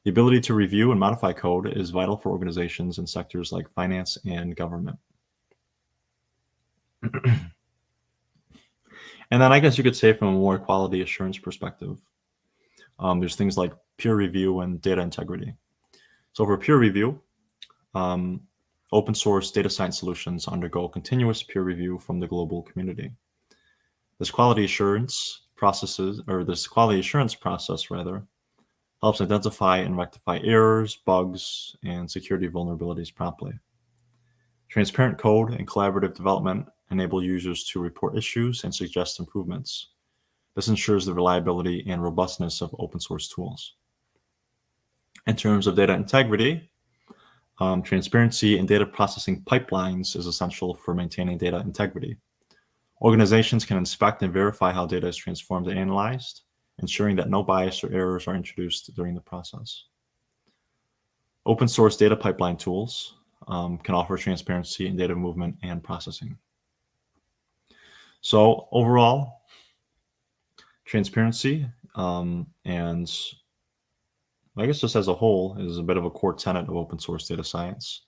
The ability to review and modify code is vital for organizations in sectors like finance and government. And then I guess you could say from a more quality assurance perspective, there's things like peer review and data integrity. So for peer review, open source data science solutions undergo continuous peer review from the global community. This quality assurance process helps identify and rectify errors, bugs, and security vulnerabilities promptly. Transparent code and collaborative development enable users to report issues and suggest improvements. This ensures the reliability and robustness of open source tools. In terms of data integrity, transparency in data processing pipelines is essential for maintaining data integrity. Organizations can inspect and verify how data is transformed and analyzed, ensuring that no bias or errors are introduced during the process. Open source data pipeline tools can offer transparency in data movement and processing. So overall, transparency and I guess just as a whole is a bit of a core tenet of open source data science,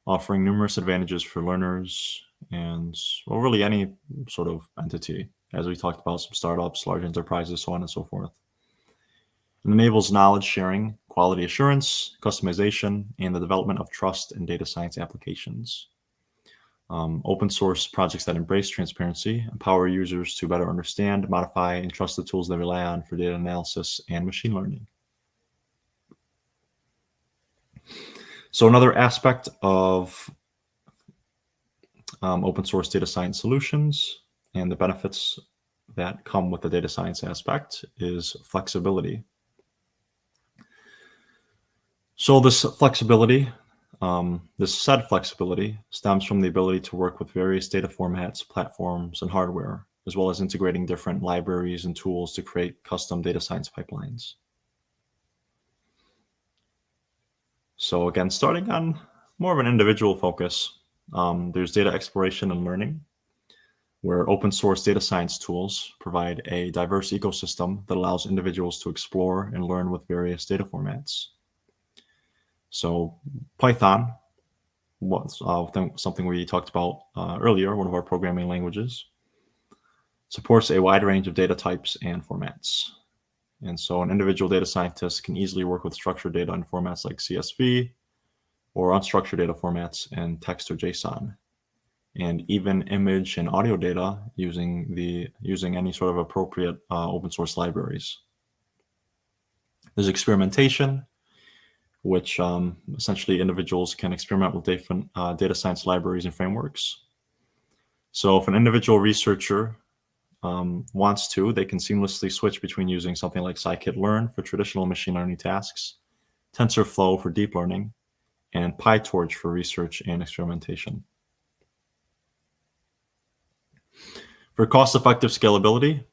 offering numerous advantages for learners and, well, really any sort of entity, as we talked about, some startups, large enterprises, so on and so forth. It enables knowledge sharing, quality assurance, customization, and the development of trust in data science applications. Open source projects that embrace transparency empower users to better understand, modify, and trust the tools they rely on for data analysis and machine learning. So another aspect of open source data science solutions and the benefits that come with the data science aspect is flexibility. So this flexibility, this said flexibility, stems from the ability to work with various data formats, platforms, and hardware, as well as integrating different libraries and tools to create custom data science pipelines. So again, starting on more of an individual focus, there's data exploration and learning, where open source data science tools provide a diverse ecosystem that allows individuals to explore and learn with various data formats. So Python was something we talked about earlier, one of our programming languages, supports a wide range of data types and formats. And so an individual data scientist can easily work with structured data in formats like CSV or unstructured data formats in text or JSON, and even image and audio data using any sort of appropriate open source libraries. There's experimentation, which essentially individuals can experiment with different data science libraries and frameworks. So if an individual researcher wants to, they can seamlessly switch between using something like scikit-learn for traditional machine learning tasks, TensorFlow for deep learning, and PyTorch for research and experimentation. For cost-effective scalability,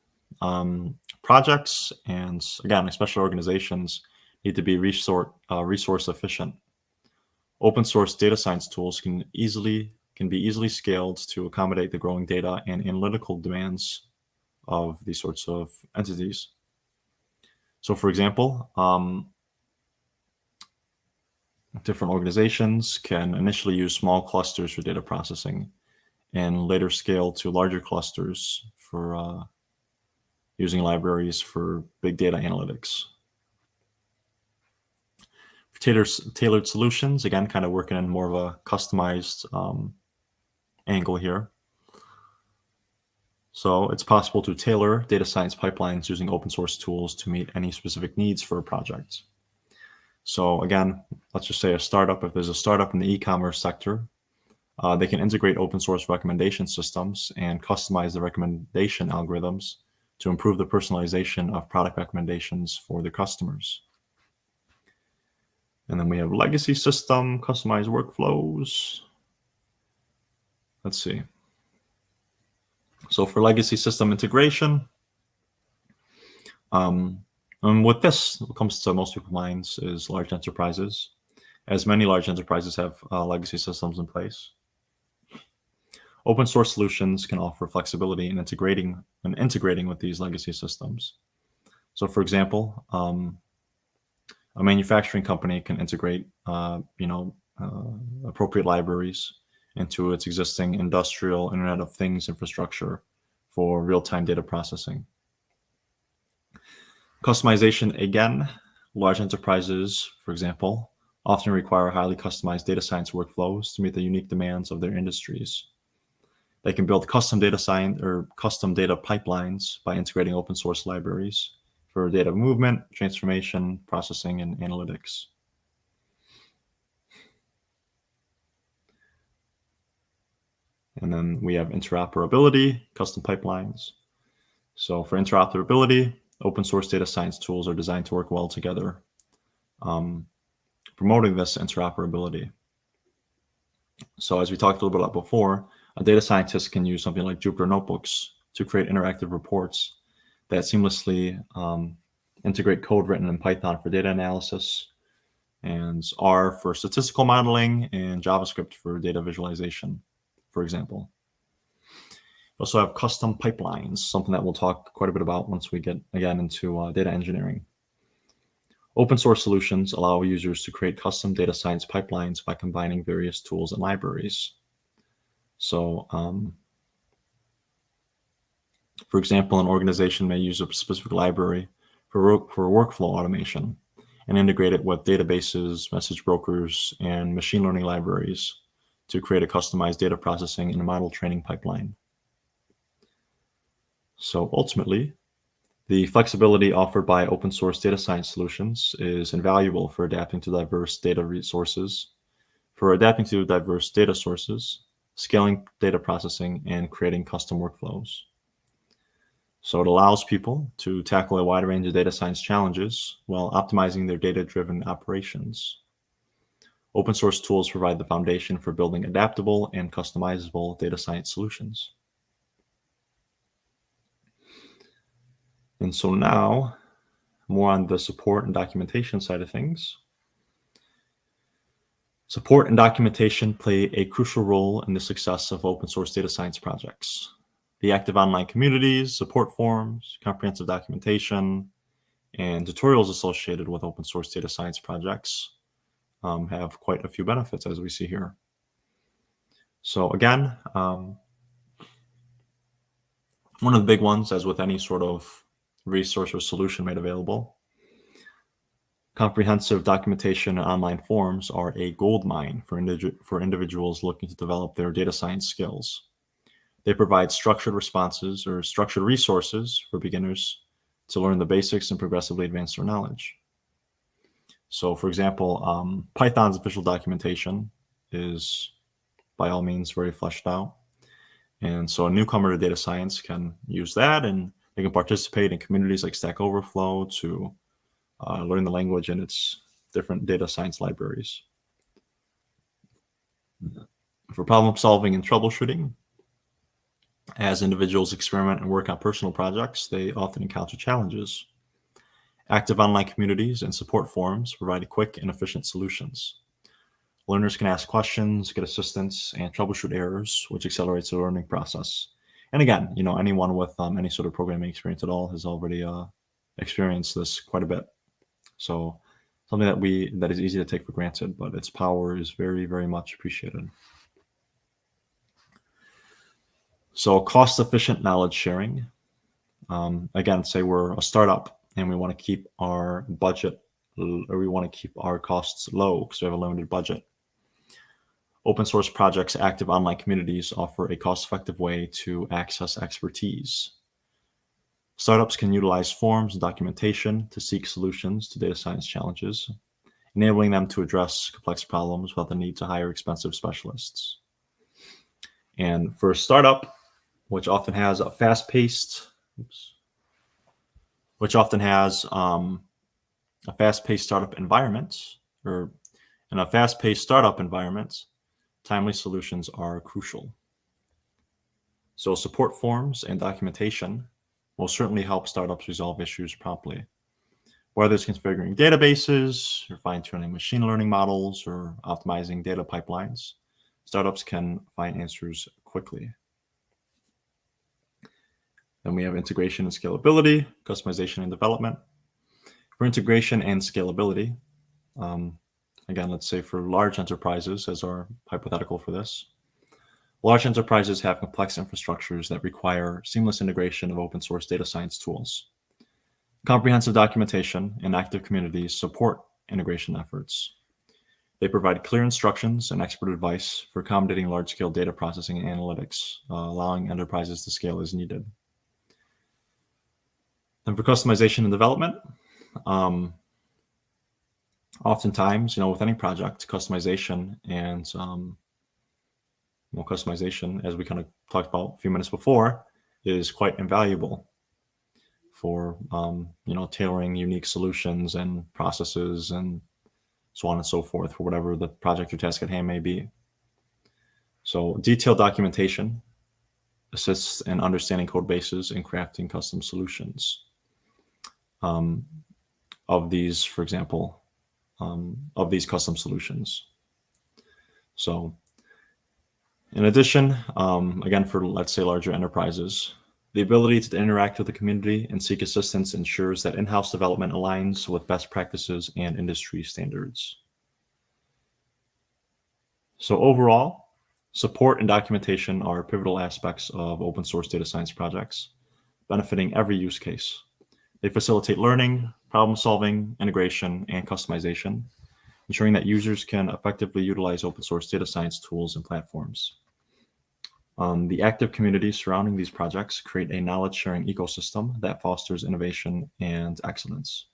projects and, again, especially organizations need to be resource efficient. Open source data science tools can be easily scaled to accommodate the growing data and analytical demands of these sorts of entities. So for example, different organizations can initially use small clusters for data processing and later scale to larger clusters for using libraries for big data analytics. For tailored solutions, again, kind of working in more of a customized angle here. So it's possible to tailor data science pipelines using open source tools to meet any specific needs for a project. So again, let's just say a startup, if there's a startup in the e-commerce sector, they can integrate open source recommendation systems and customize the recommendation algorithms to improve the personalization of product recommendations for their customers. And then we have legacy system, customized workflows. Let's see. So for legacy system integration, and what this comes to most people's minds is large enterprises, as many large enterprises have legacy systems in place. Open source solutions can offer flexibility in integrating with these legacy systems. So for example, a manufacturing company can integrate appropriate libraries into its existing industrial Internet of Things infrastructure for real-time data processing. Customization, again, large enterprises, for example, often require highly customized data science workflows to meet the unique demands of their industries. They can build custom data science or custom data pipelines by integrating open source libraries for data movement, transformation, processing, and analytics. And then we have interoperability, custom pipelines. So for interoperability, open source data science tools are designed to work well together, promoting this interoperability. So as we talked a little bit about before, a data scientist can use something like Jupyter Notebooks to create interactive reports that seamlessly integrate code written in Python for data analysis, and R for statistical modeling, and JavaScript for data visualization, for example. We also have custom pipelines, something that we'll talk quite a bit about once we get, again, into data engineering. Open source solutions allow users to create custom data science pipelines by combining various tools and libraries. So, for example, an organization may use a specific library for workflow automation and integrate it with databases, message brokers, and machine learning libraries to create a customized data processing and model training pipeline. So ultimately, the flexibility offered by open source data science solutions is invaluable for adapting to diverse data resources for adapting to diverse data sources, scaling data processing, and creating custom workflows. So it allows people to tackle a wide range of data science challenges while optimizing their data-driven operations. Open source tools provide the foundation for building adaptable and customizable data science solutions. And so now, more on the support and documentation side of things. Support and documentation play a crucial role in the success of open source data science projects. The active online communities, support forums, comprehensive documentation, and tutorials associated with open source data science projects have quite a few benefits, as we see here. So again, one of the big ones, as with any sort of resource or solution made available, comprehensive documentation and online forums are a goldmine for individuals looking to develop their data science skills. They provide structured responses or structured resources for beginners to learn the basics and progressively advance their knowledge. So for example, Python's official documentation is by all means very fleshed out. And so a newcomer to data science can use that, and they can participate in communities like Stack Overflow to learn the language and its different data science libraries. For problem solving and troubleshooting, as individuals experiment and work on personal projects, they often encounter challenges. Active online communities and support forums provide quick and efficient solutions. Learners can ask questions, get assistance, and troubleshoot errors, which accelerates the learning process. And again, anyone with any sort of programming experience at all has already experienced this quite a bit. So something that is easy to take for granted, but its power is very, very much appreciated. So cost-efficient knowledge sharing. Again, say we're a startup and we want to keep our budget, or we want to keep our costs low because we have a limited budget. Open source projects, active online communities offer a cost-effective way to access expertise. Startups can utilize forums and documentation to seek solutions to data science challenges, enabling them to address complex problems without the need to hire expensive specialists. And for a startup, which often has a fast-paced startup environment, or in a fast-paced startup environment, timely solutions are crucial. So support forums and documentation will certainly help startups resolve issues promptly. Whether it's configuring databases, or fine-tuning machine learning models, or optimizing data pipelines, startups can find answers quickly. Then we have integration and scalability, customization and development. For integration and scalability, again, let's say for large enterprises, as our hypothetical for this, large enterprises have complex infrastructures that require seamless integration of open source data science tools. Comprehensive documentation and active communities support integration efforts. They provide clear instructions and expert advice for accommodating large-scale data processing and analytics, allowing enterprises to scale as needed. And for customization and development, oftentimes, with any project, customization and customization, as we kind of talked about a few minutes before, is quite invaluable for tailoring unique solutions and processes and so on and so forth for whatever the project or task at hand may be. So detailed documentation assists in understanding code bases and crafting custom solutions. Of these, for example, of these custom solutions. So in addition, again, for let's say larger enterprises, the ability to interact with the community and seek assistance ensures that in-house development aligns with best practices and industry standards. So overall, support and documentation are pivotal aspects of open source data science projects, benefiting every use case. They facilitate learning, problem solving, integration, and customization, ensuring that users can effectively utilize open source data science tools and platforms. The active communities surrounding these projects create a knowledge sharing ecosystem that fosters innovation and excellence.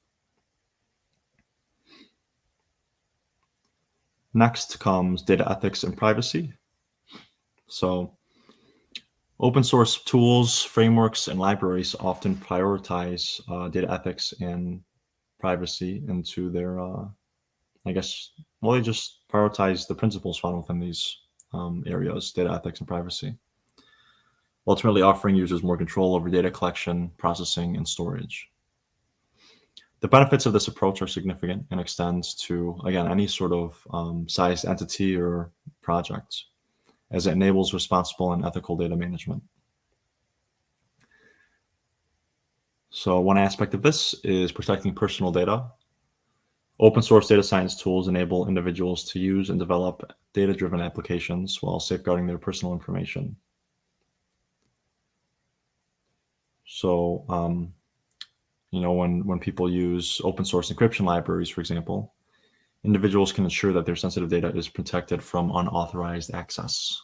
Next comes data ethics and privacy. So open source tools, frameworks, and libraries often prioritize data ethics and privacy into their, they just prioritize the principles found within these areas, data ethics and privacy, ultimately offering users more control over data collection, processing, and storage. The benefits of this approach are significant and extends to, again, any sort of sized entity or project, as it enables responsible and ethical data management. So one aspect of this is protecting personal data. Open source data science tools enable individuals to use and develop data-driven applications while safeguarding their personal information. So, when people use open source encryption libraries, for example, individuals can ensure that their sensitive data is protected from unauthorized access.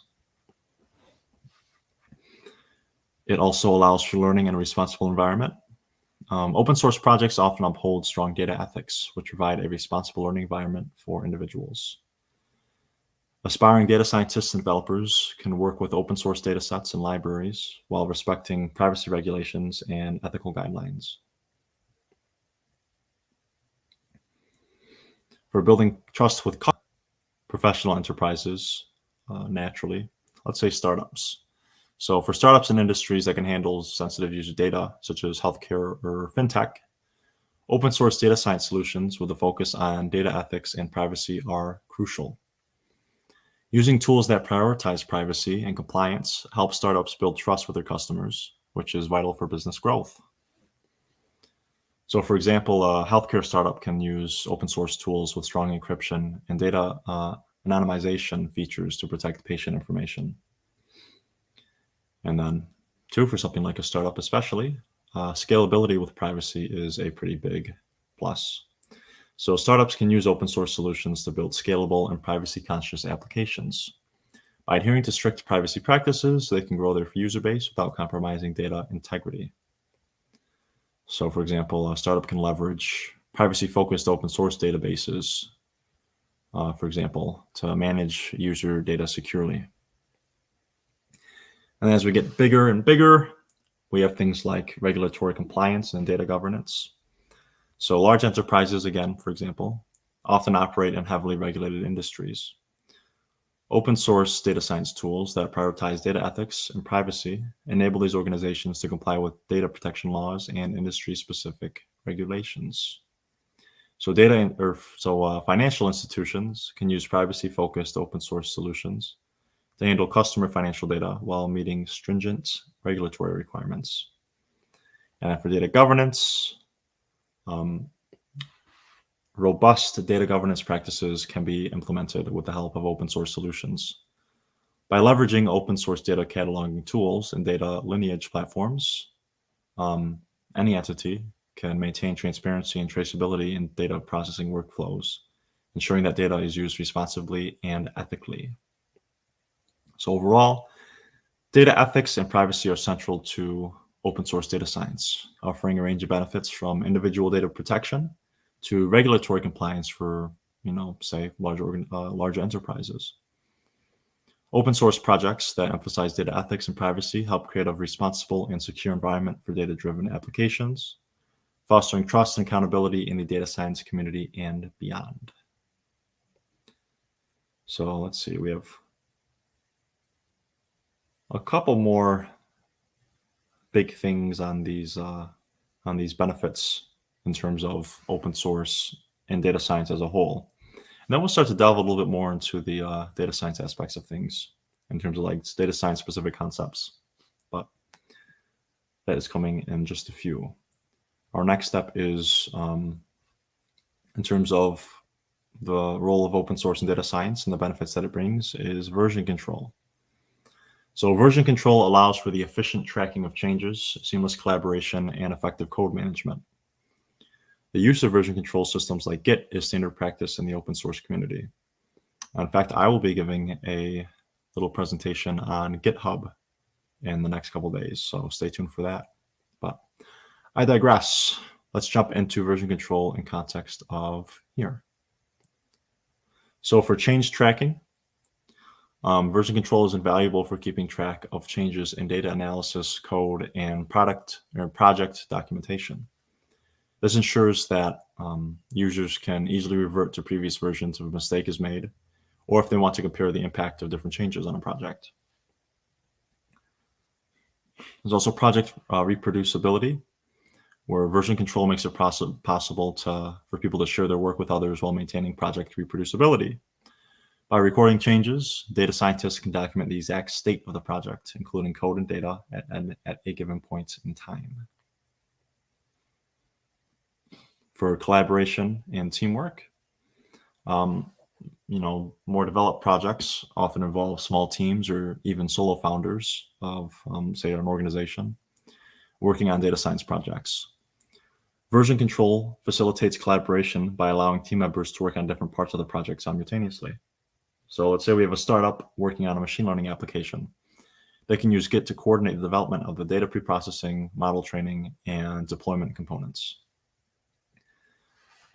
It also allows for learning in a responsible environment. Open source projects often uphold strong data ethics, which provide a responsible learning environment for individuals. Aspiring data scientists and developers can work with open source data sets and libraries while respecting privacy regulations and ethical guidelines. For building trust with professional enterprises, naturally, let's say startups. So for startups and industries that can handle sensitive user data, such as healthcare or fintech, open source data science solutions with a focus on data ethics and privacy are crucial. Using tools that prioritize privacy and compliance helps startups build trust with their customers, which is vital for business growth. So for example, a healthcare startup can use open source tools with strong encryption and data anonymization features to protect patient information. And then two, for something like a startup especially, scalability with privacy is a pretty big plus. So startups can use open source solutions to build scalable and privacy conscious applications. By adhering to strict privacy practices, they can grow their user base without compromising data integrity. So for example, a startup can leverage privacy-focused open source databases, for example, to manage user data securely. And as we get bigger and bigger, we have things like regulatory compliance and data governance. So large enterprises, again, for example, often operate in heavily regulated industries. Open source data science tools that prioritize data ethics and privacy enable these organizations to comply with data protection laws and industry-specific regulations. So financial institutions can use privacy-focused open source solutions to handle customer financial data while meeting stringent regulatory requirements. And for data governance, robust data governance practices can be implemented with the help of open source solutions. By leveraging open source data cataloging tools and data lineage platforms, any entity can maintain transparency and traceability in data processing workflows, ensuring that data is used responsibly and ethically. So overall, data ethics and privacy are central to open source data science, offering a range of benefits from individual data protection to regulatory compliance for, say, larger enterprises. Open source projects that emphasize data ethics and privacy help create a responsible and secure environment for data-driven applications, fostering trust and accountability in the data science community and beyond. So let's see, we have a couple more big things on these benefits in terms of open source and data science as a whole. And then we'll start to delve a little bit more into the data science aspects of things in terms of like data science specific concepts. But that is coming in just a few. Our next step is in terms of the role of open source and data science and the benefits that it brings is version control. So version control allows for the efficient tracking of changes, seamless collaboration, and effective code management. The use of version control systems like Git is standard practice in the open source community. In fact, I will be giving a little presentation on GitHub in the next couple of days, so stay tuned for that. But I digress. Let's jump into version control in context of here. So for change tracking, version control is invaluable for keeping track of changes in data analysis, code, and product or project documentation. This ensures that users can easily revert to previous versions if a mistake is made, or if they want to compare the impact of different changes on a project. There's also project reproducibility, where version control makes it possible for people to share their work with others while maintaining project reproducibility. By recording changes, data scientists can document the exact state of the project, including code and data at a given point in time. For collaboration and teamwork, more developed projects often involve small teams or even solo founders of, say, an organization working on data science projects. Version control facilitates collaboration by allowing team members to work on different parts of the project simultaneously. So let's say we have a startup working on a machine learning application. They can use Git to coordinate the development of the data preprocessing, model training, and deployment components.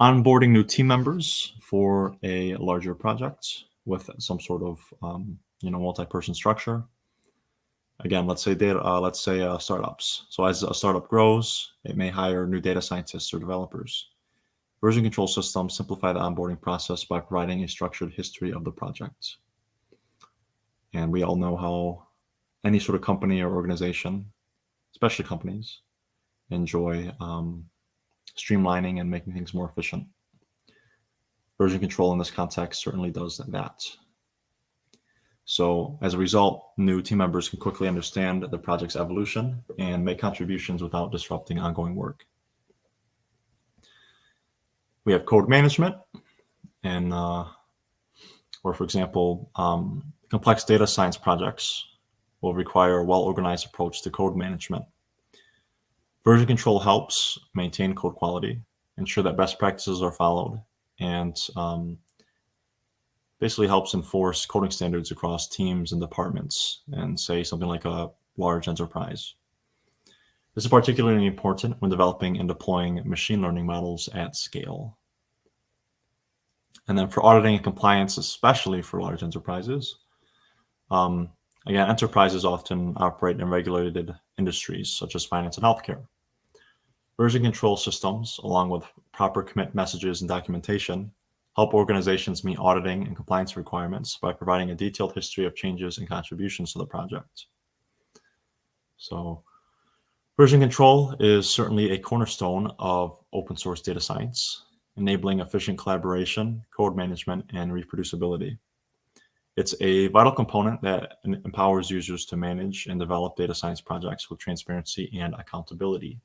Onboarding new team members for a larger project with some sort of multi-person structure. Again, let's say startups. So as a startup grows, it may hire new data scientists or developers. Version control systems simplify the onboarding process by providing a structured history of the project. And we all know how any sort of company or organization, especially companies, enjoy streamlining and making things more efficient. Version control in this context certainly does that. So as a result, new team members can quickly understand the project's evolution and make contributions without disrupting ongoing work. We have code management, and or for example, complex data science projects will require a well-organized approach to code management. Version control helps maintain code quality, ensure that best practices are followed, and basically helps enforce coding standards across teams and departments, and say something like a large enterprise. This is particularly important when developing and deploying machine learning models at scale. And then for auditing and compliance, especially for large enterprises, again, enterprises often operate in regulated industries such as finance and healthcare. Version control systems, along with proper commit messages and documentation, help organizations meet auditing and compliance requirements by providing a detailed history of changes and contributions to the project. So version control is certainly a cornerstone of open source data science, enabling efficient collaboration, code management, and reproducibility. It's a vital component that empowers users to manage and develop data science projects with transparency and accountability.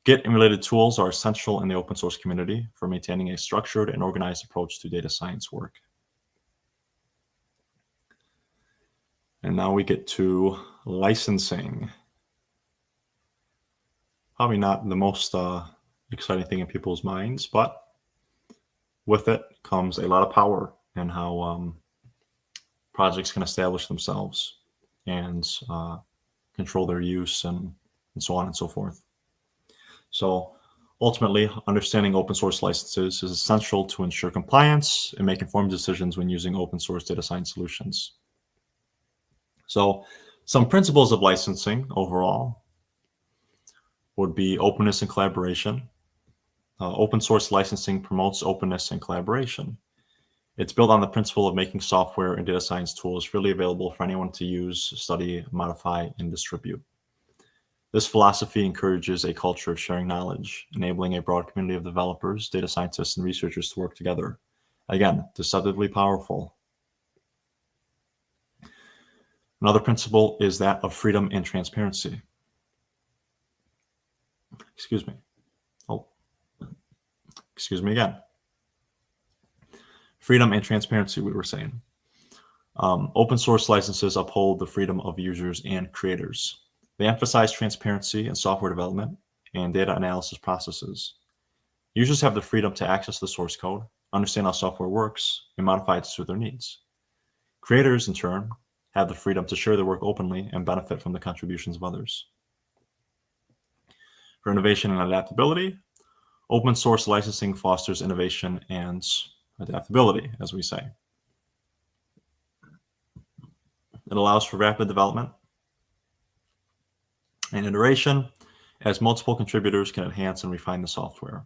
Git and related tools are essential in the open source community for maintaining a structured and organized approach to data science work. And now we get to licensing. Probably not the most exciting thing in people's minds, but with it comes a lot of power in how projects can establish themselves and control their use and so on and so forth. So ultimately, understanding open source licenses is essential to ensure compliance and make informed decisions when using open source data science solutions. So some principles of licensing overall would be openness and collaboration. Open source licensing promotes openness and collaboration. It's built on the principle of making software and data science tools freely available for anyone to use, study, modify, and distribute. This philosophy encourages a culture of sharing knowledge, enabling a broad community of developers, data scientists, and researchers to work together. Again, deceptively powerful. Another principle is that of freedom and transparency. Excuse me again. Freedom and transparency, we were saying. Open source licenses uphold the freedom of users and creators. They emphasize transparency in software development and data analysis processes. Users have the freedom to access the source code, understand how software works, and modify it to suit their needs. Creators, in turn, have the freedom to share their work openly and benefit from the contributions of others. For innovation and adaptability, open source licensing fosters innovation and adaptability, as we say. It allows for rapid development and iteration, as multiple contributors can enhance and refine the software.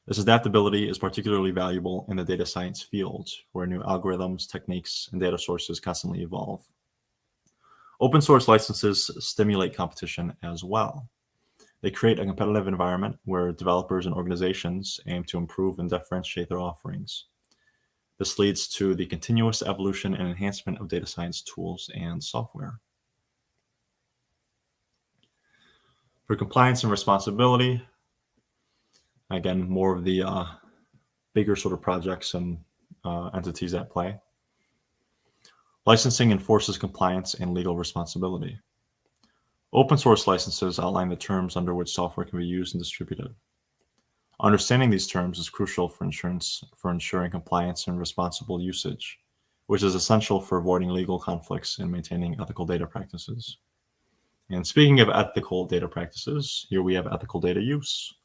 This adaptability is particularly valuable in the data science field, where new algorithms, techniques, and data sources constantly evolve. Open source licenses stimulate competition as well. They create a competitive environment where developers and organizations aim to improve and differentiate their offerings. This leads to the continuous evolution and enhancement of data science tools and software. For compliance and responsibility, again, more of the bigger sort of projects and entities at play. Licensing enforces compliance and legal responsibility. Open source licenses outline the terms under which software can be used and distributed. Understanding these terms is crucial for ensuring compliance and responsible usage, which is essential for avoiding legal conflicts and maintaining ethical data practices. And speaking of ethical data practices, here we have ethical data use.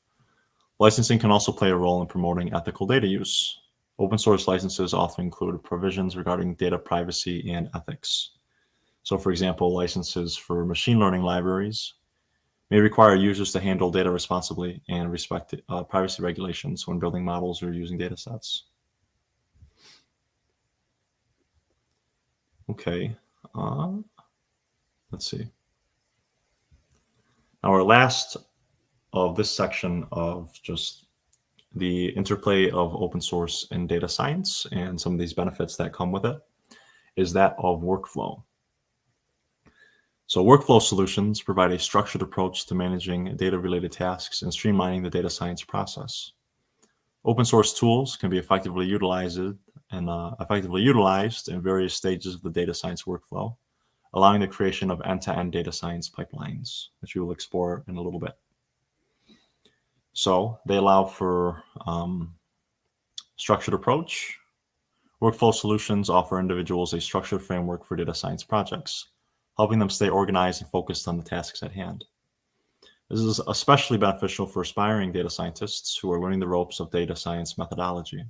Licensing can also play a role in promoting ethical data use. Open source licenses often include provisions regarding data privacy and ethics. So, for example, licenses for machine learning libraries may require users to handle data responsibly and respect privacy regulations when building models or using data sets. Okay, let's see. Now, our last of this section of just the interplay of open source and data science and some of these benefits that come with it is that of workflow. So workflow solutions provide a structured approach to managing data-related tasks and streamlining the data science process. Open source tools can be effectively utilized in various stages of the data science workflow, allowing the creation of end-to-end data science pipelines, which we will explore in a little bit. So they allow for structured approach. Workflow solutions offer individuals a structured framework for data science projects, helping them stay organized and focused on the tasks at hand. This is especially beneficial for aspiring data scientists who are learning the ropes of data science methodology.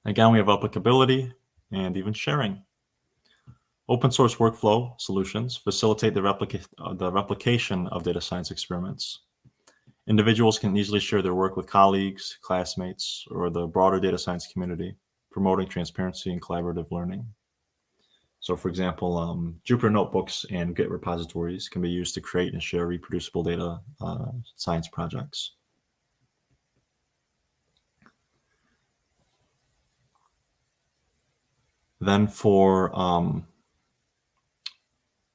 Again, we have applicability and even sharing. Open source workflow solutions facilitate the replication of data science experiments. Individuals can easily share their work with colleagues, classmates, or the broader data science community, promoting transparency and collaborative learning. So, for example, Jupyter notebooks and Git repositories can be used to create and share reproducible data science projects. Then for,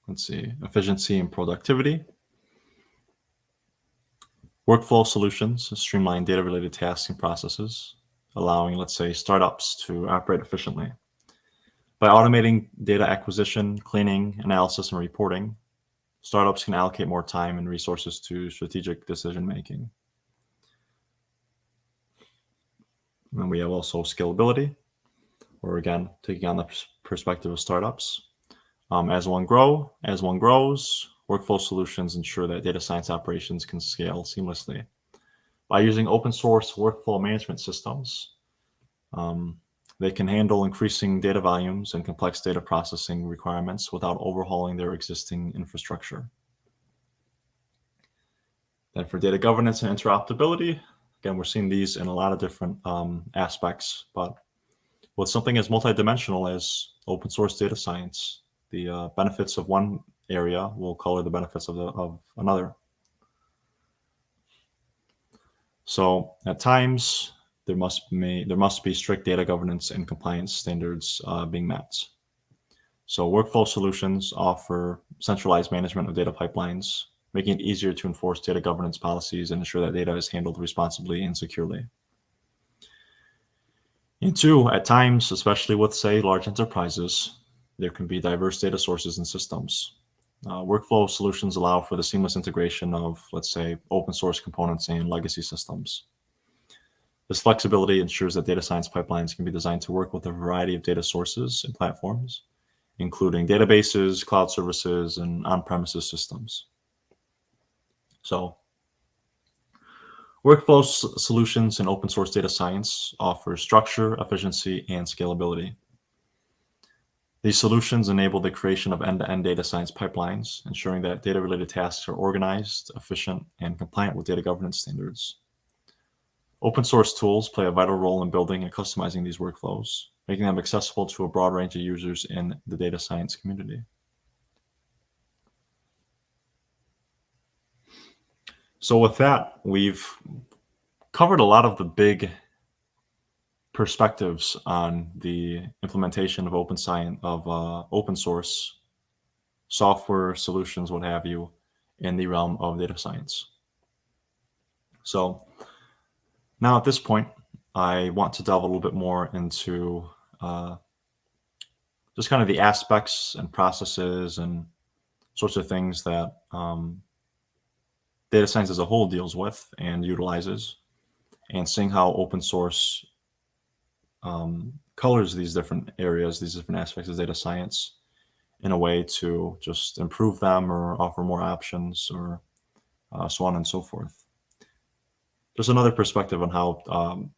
efficiency and productivity. Workflow solutions streamline data-related tasks and processes, allowing, let's say, startups to operate efficiently. By automating data acquisition, cleaning, analysis, and reporting, startups can allocate more time and resources to strategic decision-making. And we have also scalability, or again, taking on the perspective of startups. As one grows, workflow solutions ensure that data science operations can scale seamlessly. By using open source workflow management systems, they can handle increasing data volumes and complex data processing requirements without overhauling their existing infrastructure. Then for data governance and interoperability, again, we're seeing these in a lot of different aspects, but with something as multidimensional as open source data science, the benefits of one area will color the benefits of another. So at times, there must be strict data governance and compliance standards being met. So workflow solutions offer centralized management of data pipelines, making it easier to enforce data governance policies and ensure that data is handled responsibly and securely. And two, at times, especially with, say, large enterprises, there can be diverse data sources and systems. Workflow solutions allow for the seamless integration of, let's say, open source components and legacy systems. This flexibility ensures that data science pipelines can be designed to work with a variety of data sources and platforms, including databases, cloud services, and on-premises systems. So Workflow solutions in open source data science offer structure, efficiency, and scalability. These solutions enable the creation of end-to-end data science pipelines, ensuring that data-related tasks are organized, efficient, and compliant with data governance standards. Open source tools play a vital role in building and customizing these workflows, making them accessible to a broad range of users in the data science community. So with that, we've covered a lot of the big perspectives on the implementation of open source software solutions, what have you, in the realm of data science. So now at this point, I want to delve a little bit more into just kind of the aspects and processes and sorts of things that data science as a whole deals with and utilizes, and seeing how open source colors these different areas, these different aspects of data science in a way to just improve them or offer more options or so on and so forth. Just another perspective on how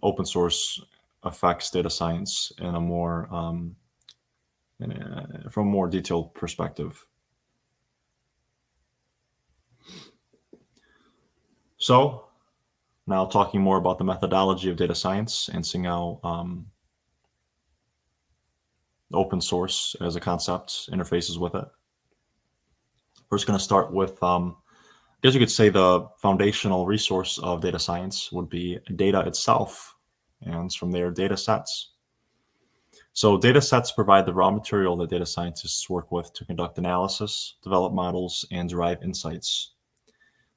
open source affects data science in a more from a more detailed perspective. So now talking more about the methodology of data science and seeing how open source as a concept interfaces with it. First going to start with, I guess you could say the foundational resource of data science would be data itself, and from there, data sets. So data sets provide the raw material that data scientists work with to conduct analysis, develop models, and derive insights.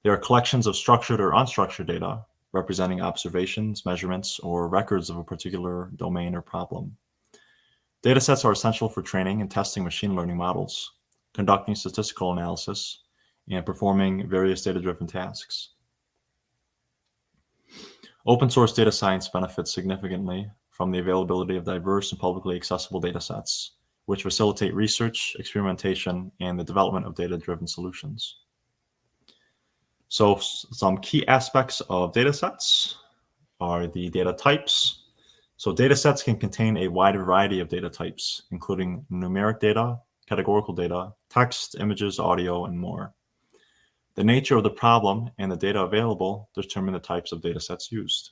They are collections of structured or unstructured data representing observations, measurements, or records of a particular domain or problem. Data sets are essential for training and testing machine learning models, conducting statistical analysis, and performing various data-driven tasks. Open source data science benefits significantly from the availability of diverse and publicly accessible data sets, which facilitate research, experimentation, and the development of data-driven solutions. So some key aspects of data sets are the data types. So data sets can contain a wide variety of data types, including numeric data, categorical data, text, images, audio, and more. The nature of the problem and the data available determine the types of data sets used.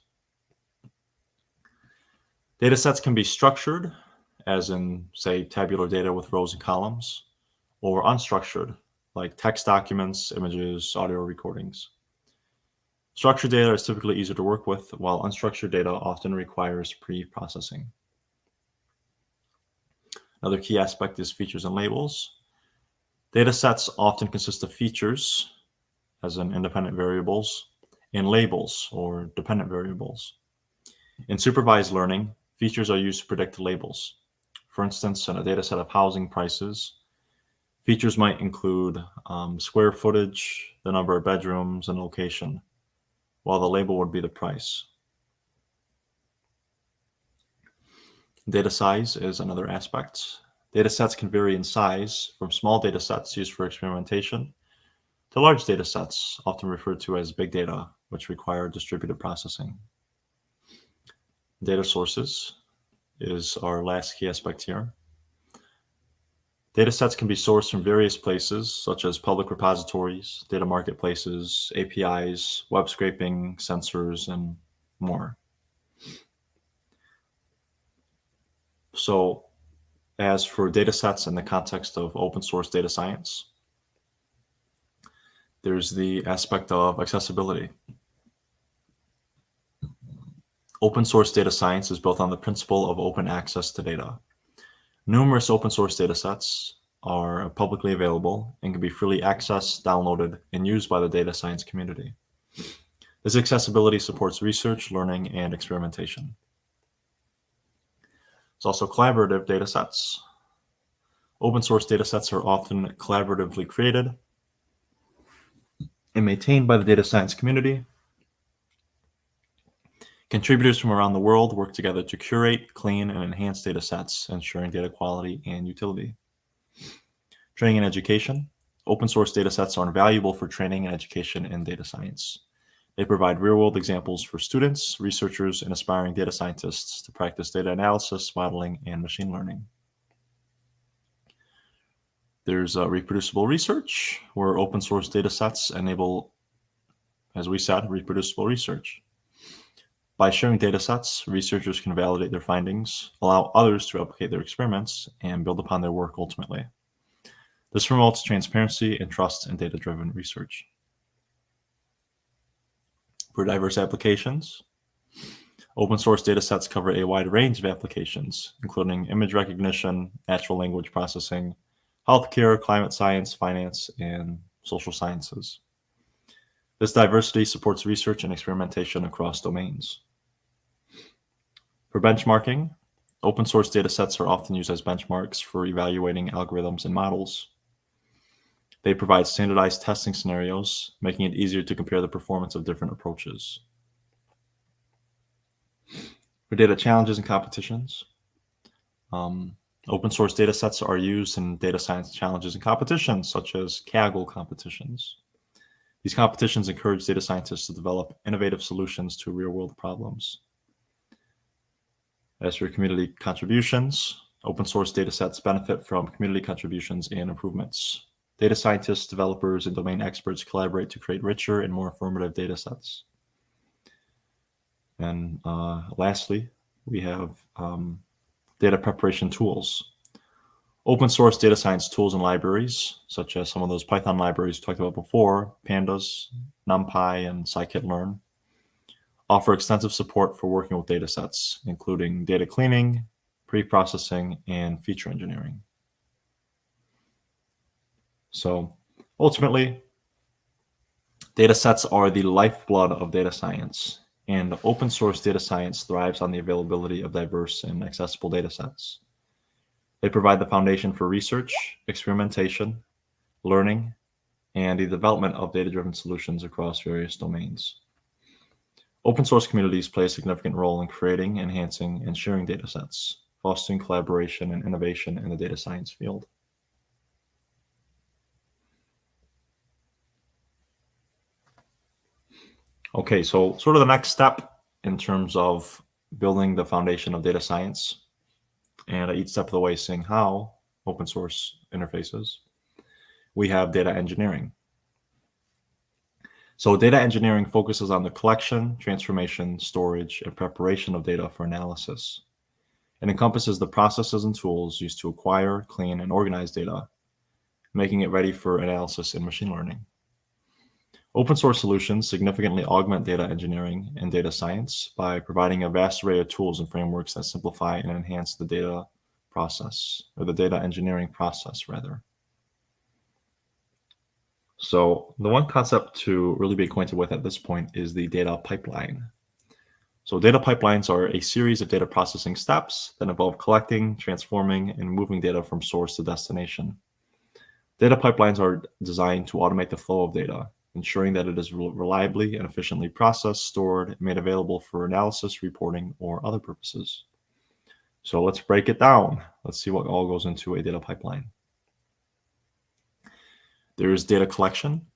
Data sets can be structured, as in, say, tabular data with rows and columns, or unstructured, like text documents, images, audio recordings. Structured data is typically easier to work with, while unstructured data often requires pre-processing. Another key aspect is features and labels. Data sets often consist of features, as in independent variables, and labels, or dependent variables. In supervised learning, features are used to predict labels. For instance, in a data set of housing prices, features might include square footage, the number of bedrooms, and location, while the label would be the price. Data size is another aspect. Data sets can vary in size from small data sets used for experimentation to large data sets, often referred to as big data, which require distributed processing. Data sources is our last key aspect here. Data sets can be sourced from various places, such as public repositories, data marketplaces, APIs, web scraping, sensors, and more. So, as for data sets in the context of open source data science, there's the aspect of accessibility. Open source data science is built on the principle of open access to data. Numerous open source data sets are publicly available and can be freely accessed, downloaded, and used by the data science community. This accessibility supports research, learning, and experimentation. There's also collaborative data sets. Open source data sets are often collaboratively created and maintained by the data science community. Contributors from around the world work together to curate, clean, and enhance data sets, ensuring data quality and utility. Training and education. Open source data sets are invaluable for training and education in data science. They provide real-world examples for students, researchers, and aspiring data scientists to practice data analysis, modeling, and machine learning. There's reproducible research, where open source data sets enable, as we said, reproducible research. By sharing data sets, researchers can validate their findings, allow others to replicate their experiments, and build upon their work ultimately. This promotes transparency and trust in data-driven research. For diverse applications, open source data sets cover a wide range of applications, including image recognition, natural language processing, healthcare, climate science, finance, and social sciences. This diversity supports research and experimentation across domains. For benchmarking, open source data sets are often used as benchmarks for evaluating algorithms and models. They provide standardized testing scenarios, making it easier to compare the performance of different approaches. For data challenges and competitions, open source data sets are used in data science challenges and competitions, such as Kaggle competitions. These competitions encourage data scientists to develop innovative solutions to real-world problems. As for community contributions, open source data sets benefit from community contributions and improvements. Data scientists, developers, and domain experts collaborate to create richer and more informative data sets. And lastly, we have data preparation tools. Open source data science tools and libraries, such as some of those Python libraries we talked about before, Pandas, NumPy, and scikit-learn, offer extensive support for working with data sets, including data cleaning, pre-processing, and feature engineering. So ultimately, data sets are the lifeblood of data science, and open source data science thrives on the availability of diverse and accessible data sets. They provide the foundation for research, experimentation, learning, and the development of data-driven solutions across various domains. Open source communities play a significant role in creating, enhancing, and sharing data sets, fostering collaboration and innovation in the data science field. Okay, so sort of the next step in terms of building the foundation of data science, and each step of the way seeing how open source interfaces, we have data engineering. So data engineering focuses on the collection, transformation, storage, and preparation of data for analysis. It encompasses the processes and tools used to acquire, clean, and organize data, making it ready for analysis in machine learning. Open source solutions significantly augment data engineering and data science by providing a vast array of tools and frameworks that simplify and enhance the data process, or the data engineering process, rather. So the one concept to really be acquainted with at this point is the data pipeline. So data pipelines are a series of data processing steps that involve collecting, transforming, and moving data from source to destination. Data pipelines are designed to automate the flow of data, ensuring that it is reliably and efficiently processed, stored, and made available for analysis, reporting, or other purposes. So let's break it down. Let's see what all goes into a data pipeline. There is data collection,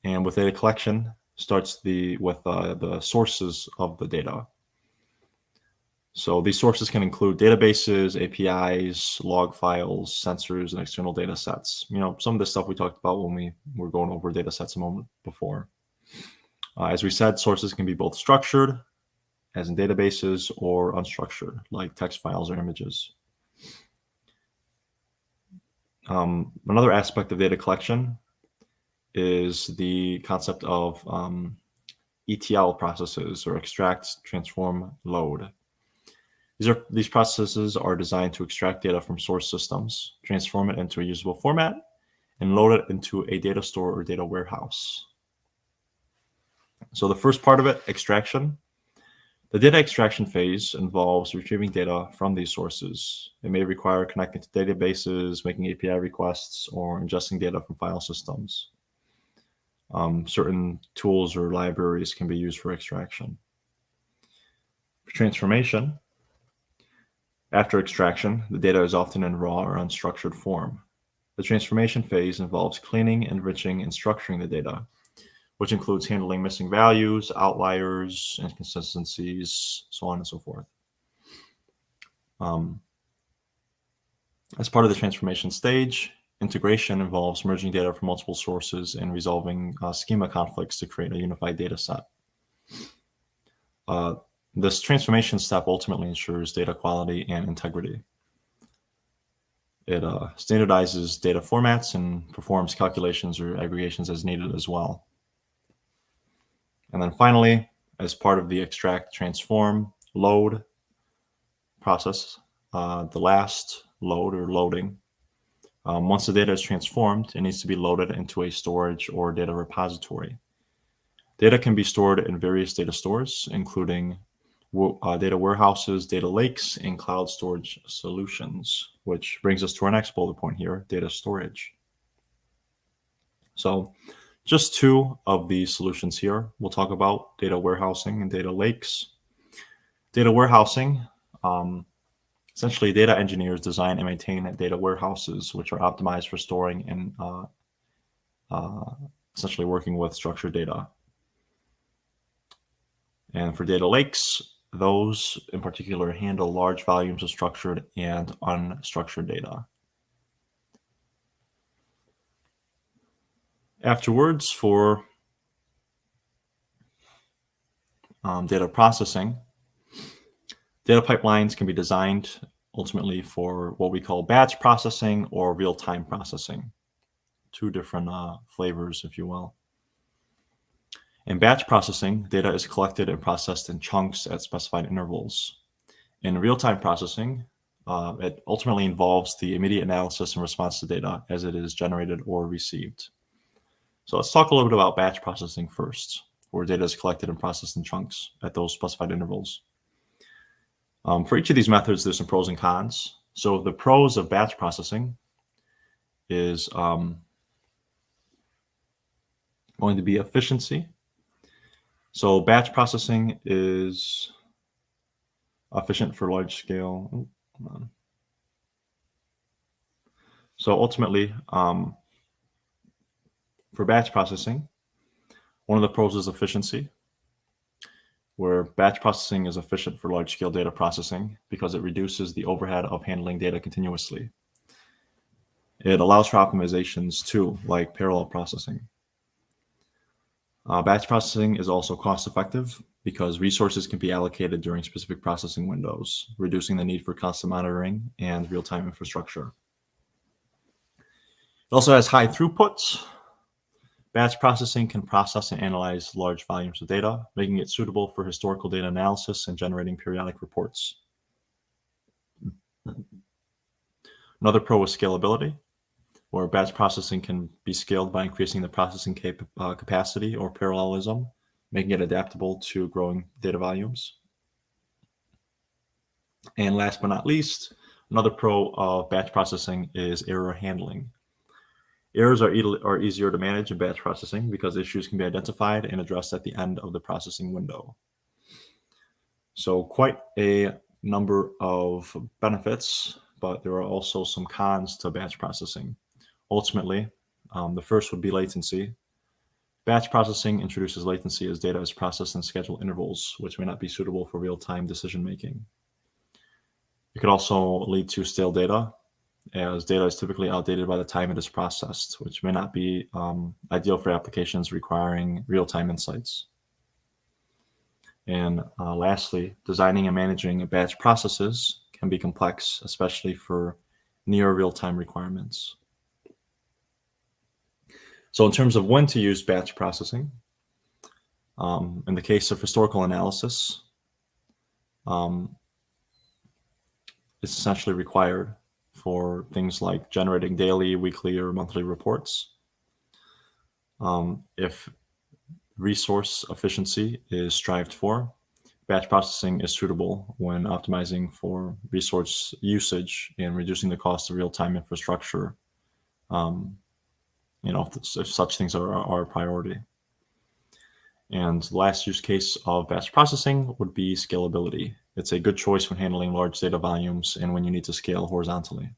and with data collection starts with the sources of the data. So these sources can include databases, APIs, log files, sensors, and external data sets. You know, some of the stuff we talked about when we were going over data sets a moment before. As we said, sources can be both structured, as in databases, or unstructured, like text files or images. Another aspect of data collection is the concept of ETL processes, or extract, transform, load. These processes are designed to extract data from source systems, transform it into a usable format, and load it into a data store or data warehouse. So the first part of it, extraction. The data extraction phase involves retrieving data from these sources. It may require connecting to databases, making API requests, or ingesting data from file systems. Certain tools or libraries can be used for extraction. For transformation, after extraction, the data is often in raw or unstructured form. The transformation phase involves cleaning, enriching, and structuring the data, which includes handling missing values, outliers, inconsistencies, so on and so forth. As part of the transformation stage, integration involves merging data from multiple sources and resolving schema conflicts to create a unified data set. This transformation step ultimately ensures data quality and integrity. It standardizes data formats and performs calculations or aggregations as needed as well. And then finally, as part of the extract, transform, load process, the last load or loading, once the data is transformed, it needs to be loaded into a storage or data repository. Data can be stored in various data stores, including data warehouses, data lakes, and cloud storage solutions, which brings us to our next bullet point here, data storage. So just two of these solutions here. We'll talk about data warehousing and data lakes. Data warehousing, essentially data engineers design and maintain data warehouses, which are optimized for storing and essentially working with structured data. And for data lakes, those in particular handle large volumes of structured and unstructured data. Afterwards, for data processing, data pipelines can be designed ultimately for what we call batch processing or real-time processing. Two different flavors, if you will. In batch processing, data is collected and processed in chunks at specified intervals. In real-time processing, it ultimately involves the immediate analysis and response to data as it is generated or received. So let's talk a little bit about batch processing first, where data is collected and processed in chunks at those specified intervals. For each of these methods, there's some pros and cons. So the pros of batch processing is going to be efficiency. So batch processing is efficient for large scale. So ultimately, for batch processing, one of the pros is efficiency, where batch processing is efficient for large scale data processing because it reduces the overhead of handling data continuously. It allows for optimizations too, like parallel processing. Batch processing is also cost effective because resources can be allocated during specific processing windows, reducing the need for constant monitoring and real-time infrastructure. It also has high throughputs. Batch processing can process and analyze large volumes of data, making it suitable for historical data analysis and generating periodic reports. Another pro is scalability, where batch processing can be scaled by increasing the processing capacity or parallelism, making it adaptable to growing data volumes. And last but not least, another pro of batch processing is error handling. Errors are easier to manage in batch processing because issues can be identified and addressed at the end of the processing window. So quite a number of benefits, but there are also some cons to batch processing. Ultimately, the first would be latency. Batch processing introduces latency as data is processed in scheduled intervals, which may not be suitable for real-time decision-making. It could also lead to stale data, as data is typically outdated by the time it is processed, which may not be ideal for applications requiring real-time insights. And lastly, designing and managing batch processes can be complex, especially for near real-time requirements. So in terms of when to use batch processing, in the case of historical analysis, it's essentially required for things like generating daily, weekly, or monthly reports. If resource efficiency is strived for, batch processing is suitable when optimizing for resource usage and reducing the cost of real-time infrastructure, if such things are a priority. And the last use case of batch processing would be scalability. It's a good choice when handling large data volumes and when you need to scale horizontally.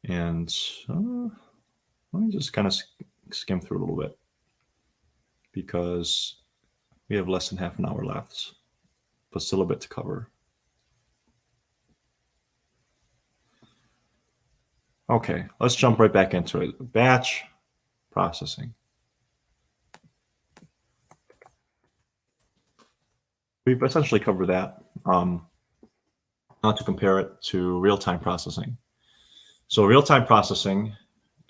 And let me just kind of skim through a little bit because we have less than half an hour left, but still a bit to cover. Okay, let's jump right back into it. Batch processing. We've essentially covered that. Not to compare it to real-time processing. So real-time processing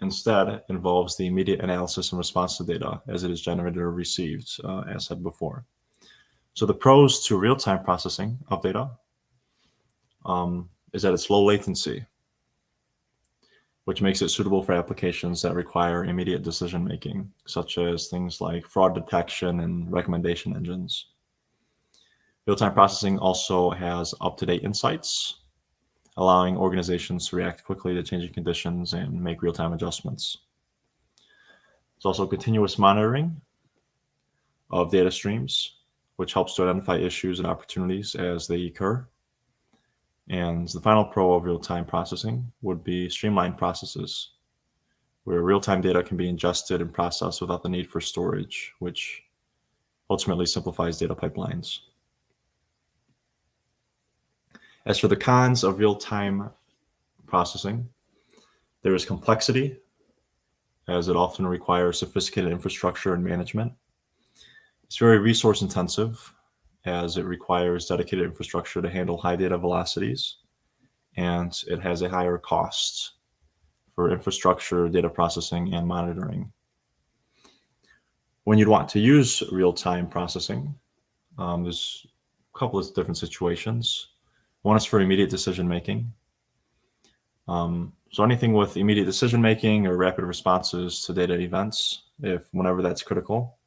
instead involves the immediate analysis and response to data as it is generated or received, as said before. So the pros to real-time processing of data is that it's low latency, which makes it suitable for applications that require immediate decision-making, such as things like fraud detection and recommendation engines. Real-time processing also has up-to-date insights, allowing organizations to react quickly to changing conditions and make real-time adjustments. There's also continuous monitoring of data streams, which helps to identify issues and opportunities as they occur. And the final pro of real-time processing would be streamlined processes, where real-time data can be ingested and processed without the need for storage, which ultimately simplifies data pipelines. As for the cons of real-time processing, there is complexity, as it often requires sophisticated infrastructure and management. It's very resource intensive, as it requires dedicated infrastructure to handle high data velocities, and it has a higher cost for infrastructure, data processing, and monitoring. When you'd want to use real-time processing, there's a couple of different situations. One is for immediate decision-making. So anything with immediate decision-making or rapid responses to data events, whenever that's critical,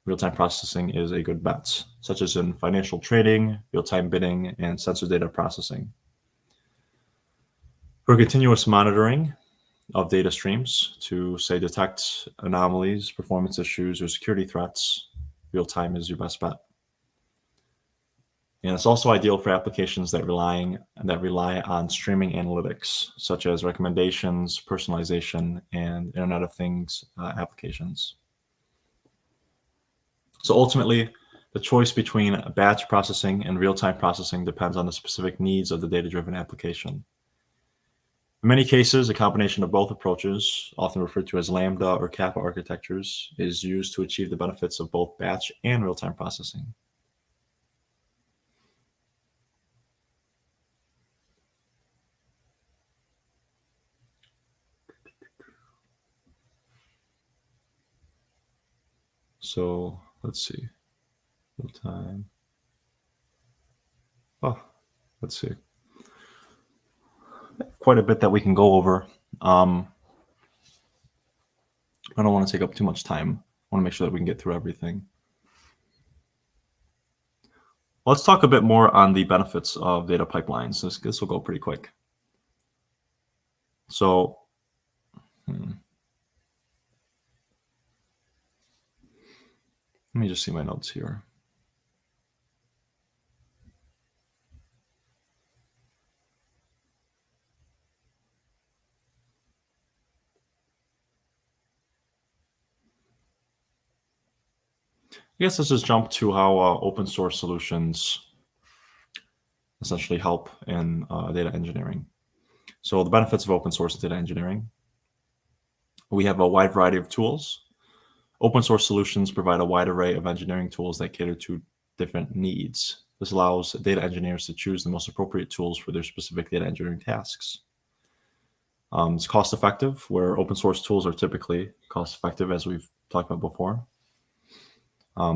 real-time processing is a good bet, such as in financial trading, real-time bidding, and sensor data processing. For continuous monitoring of data streams to, say, detect anomalies, performance issues, or security threats, real-time is your best bet. And it's also ideal for applications that rely on streaming analytics, such as recommendations, personalization, and Internet of Things applications. So ultimately, the choice between batch processing and real-time processing depends on the specific needs of the data-driven application. In many cases, a combination of both approaches, often referred to as Lambda or Kappa architectures, is used to achieve the benefits of both batch and real-time processing. So let's see, real time. Oh, let's see. Quite a bit that we can go over. I don't want to take up too much time. I want to make sure that we can get through everything. Let's talk a bit more on the benefits of data pipelines. This will go pretty quick. So, let me just see my notes here. I guess let's just jump to how open source solutions essentially help in data engineering. So the benefits of open source data engineering. We have a wide variety of tools. Open source solutions provide a wide array of engineering tools that cater to different needs. This allows data engineers to choose the most appropriate tools for their specific data engineering tasks. It's cost effective, where open source tools are typically cost effective, as we've talked about before.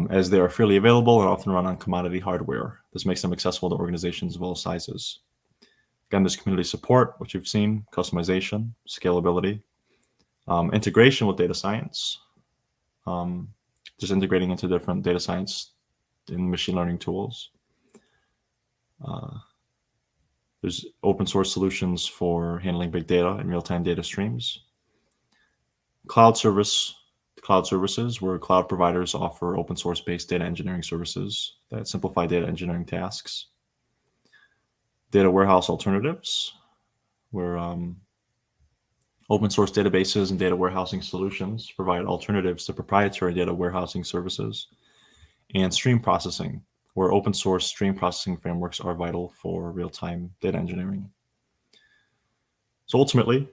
As they are freely available and often run on commodity hardware. This makes them accessible to organizations of all sizes. Again, there's community support, which you've seen, customization, scalability, integration with data science, just integrating into different data science and machine learning tools. There's open source solutions for handling big data and real-time data streams. Cloud services, where cloud providers offer open source based data engineering services that simplify data engineering tasks. Data warehouse alternatives, where Open source databases and data warehousing solutions provide alternatives to proprietary data warehousing services. And stream processing, where open source stream processing frameworks are vital for real-time data engineering. So ultimately,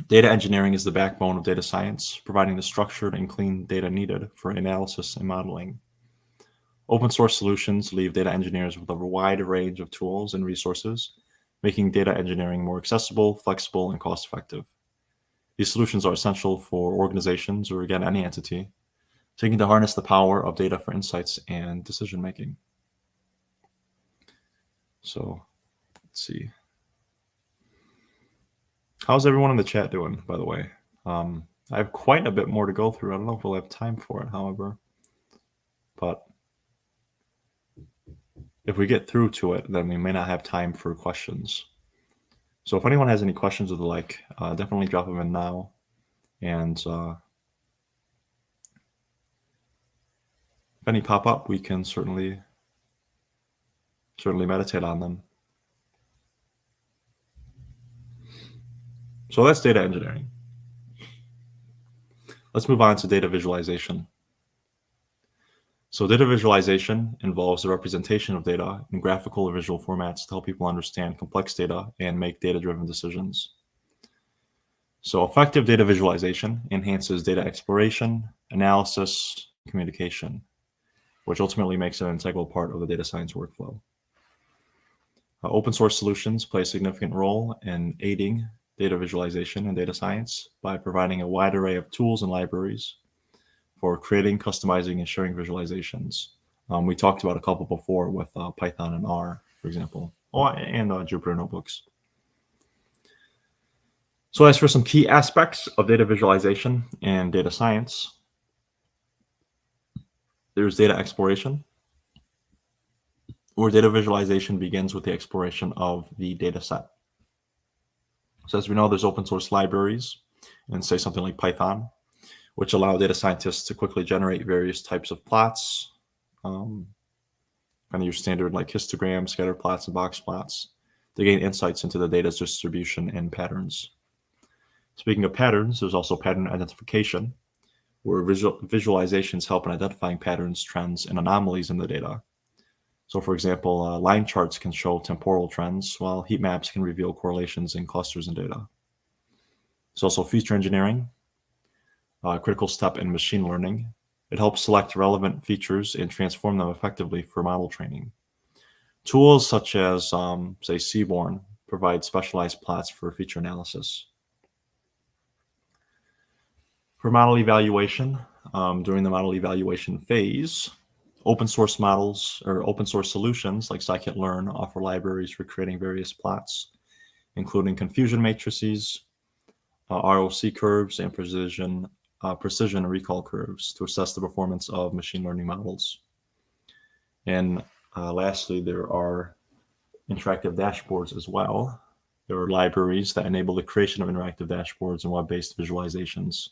data engineering is the backbone of data science, providing the structured and clean data needed for analysis and modeling. Open source solutions leave data engineers with a wide range of tools and resources, making data engineering more accessible, flexible, and cost-effective. These solutions are essential for organizations, or again, any entity, seeking to harness the power of data for insights and decision-making. So, let's see. How's everyone in the chat doing, by the way? I have quite a bit more to go through. I don't know if we'll have time for it, however. But if we get through to it, then we may not have time for questions. So if anyone has any questions of the like, definitely drop them in now. And if any pop up, we can certainly meditate on them. So that's data engineering. Let's move on to data visualization. So data visualization involves the representation of data in graphical or visual formats to help people understand complex data and make data-driven decisions. So effective data visualization enhances data exploration, analysis, and communication, which ultimately makes it an integral part of the data science workflow. Open source solutions play a significant role in aiding data visualization and data science by providing a wide array of tools and libraries for creating, customizing, and sharing visualizations. We talked about a couple before with Python and R, for example, and Jupyter Notebooks. So as for some key aspects of data visualization and data science, there's data exploration, where data visualization begins with the exploration of the data set. So as we know, there's open source libraries, and say something like Python, which allow data scientists to quickly generate various types of plots, kind of your standard like histograms, scatter plots, and box plots, to gain insights into the data's distribution and patterns. Speaking of patterns, there's also pattern identification, where visualizations help in identifying patterns, trends, and anomalies in the data. So for example, line charts can show temporal trends, while heat maps can reveal correlations in clusters in data. There's also feature engineering, a critical step in machine learning. It helps select relevant features and transform them effectively for model training. Tools such as, say, Seaborn provide specialized plots for feature analysis. For model evaluation, during the model evaluation phase, open source models or open source solutions like scikit-learn offer libraries for creating various plots, including confusion matrices, ROC curves, and precision recall curves to assess the performance of machine learning models. And lastly, there are interactive dashboards as well. There are libraries that enable the creation of interactive dashboards and web-based visualizations.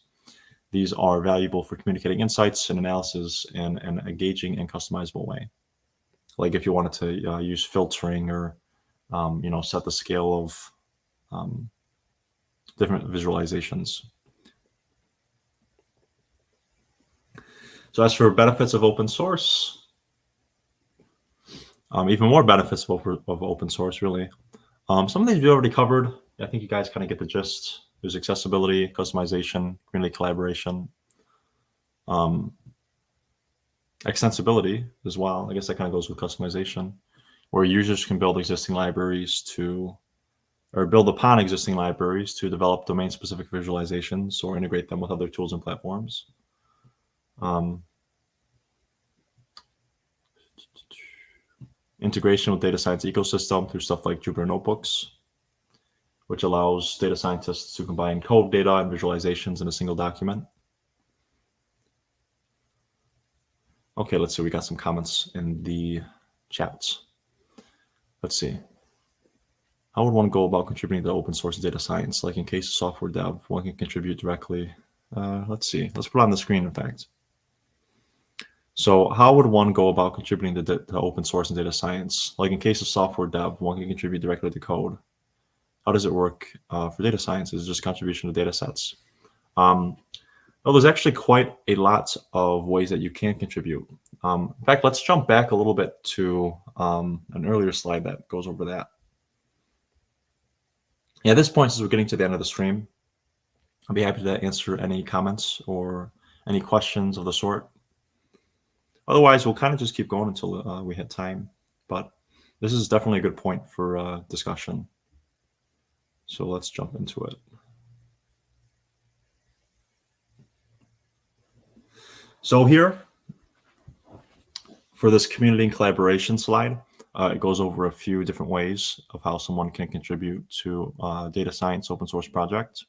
These are valuable for communicating insights and analysis in an engaging and customizable way. Like if you wanted to use filtering or set the scale of different visualizations. So as for benefits of open source, even more benefits of open source, really. Some of these we already covered. I think you guys kind of get the gist. There's accessibility, customization, community collaboration, extensibility as well. I guess that kind of goes with customization, where users can build existing libraries or build upon existing libraries to develop domain-specific visualizations or integrate them with other tools and platforms. Integration with data science ecosystem through stuff like Jupyter Notebooks, which allows data scientists to combine code, data, and visualizations in a single document. Okay, let's see. We got some comments in the chats. Let's see. How would one go about contributing to open source data science? Like in case of software dev, one can contribute directly. Let's see. Let's put it on the screen, in fact. So how would one go about contributing to open source and data science? Like in case of software dev, one can contribute directly to code. how does it work for data science? Is just contribution to data sets? Well, there's actually quite a lot of ways that you can contribute. In fact, let's jump back a little bit to an earlier slide that goes over that. Yeah, at this point, since we're getting to the end of the stream, I'll be happy to answer any comments or any questions of the sort. Otherwise, we'll kind of just keep going until we hit time. But this is definitely a good point for discussion. So let's jump into it. So here, for this community and collaboration slide, it goes over a few different ways of how someone can contribute to data science open source project.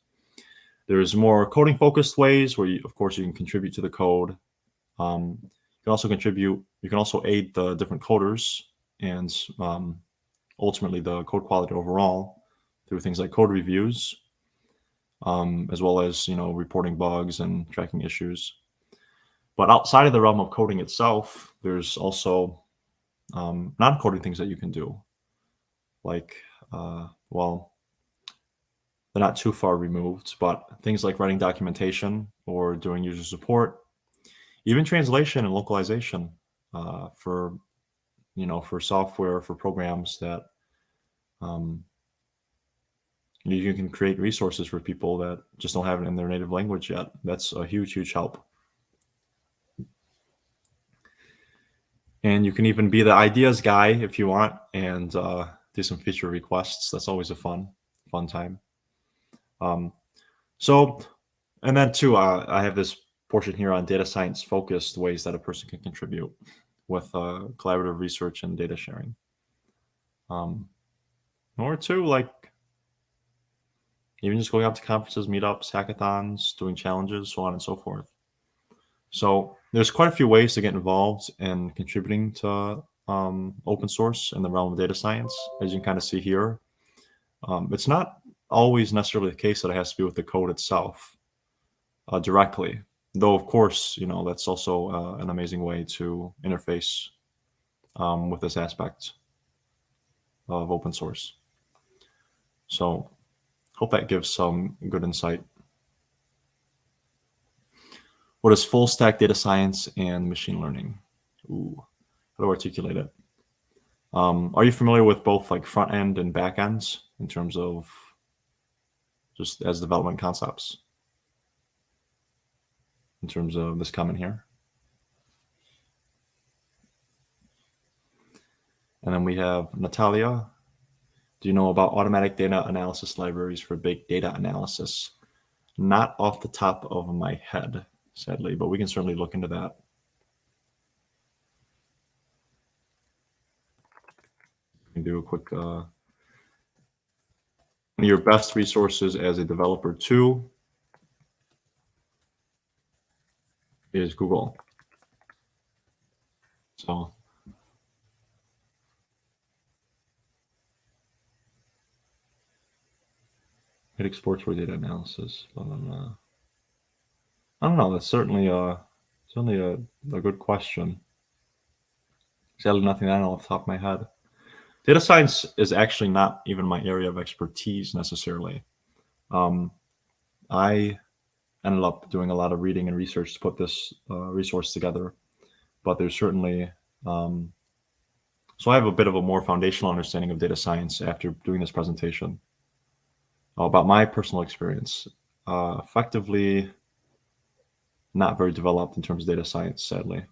There's more coding focused ways where, of course, you can contribute to the code. You can also contribute, you can also aid the different coders and ultimately the code quality overall through things like code reviews, as well as, reporting bugs and tracking issues. But outside of the realm of coding itself, there's also non-coding things that you can do. Like, well, they're not too far removed, but things like writing documentation or doing user support, even translation and localization for software, for programs that you can create resources for people that just don't have it in their native language yet. That's a huge, huge help. And you can even be the ideas guy if you want and do some feature requests. That's always a fun time. And then too, I have this portion here on data science focused ways that a person can contribute with collaborative research and data sharing. Or two, like even just going out to conferences, meetups, hackathons, doing challenges, so on and so forth. So there's quite a few ways to get involved in contributing to open source in the realm of data science, as you can kind of see here. It's not always necessarily the case that it has to be with the code itself directly, though of course, that's also an amazing way to interface with this aspect of open source. So hope that gives some good insight. What is full stack data science and machine learning? Ooh, how to articulate it? Are you familiar with both like front end and back ends in terms of just as development concepts? In terms of this comment here. And then we have Natalia. Do you know about automatic data analysis libraries for big data analysis? Not off the top of my head, sadly, but we can certainly look into that. We can do a quick, your best resources as a developer too is Google. So it exports for data analysis. But, I don't know. That's certainly a good question. Sadly, nothing I know off the top of my head. Data science is actually not even my area of expertise necessarily. I ended up doing a lot of reading and research to put this resource together, but there's certainly so I have a bit of a more foundational understanding of data science after doing this presentation. About my personal experience, effectively not very developed in terms of data science, sadly.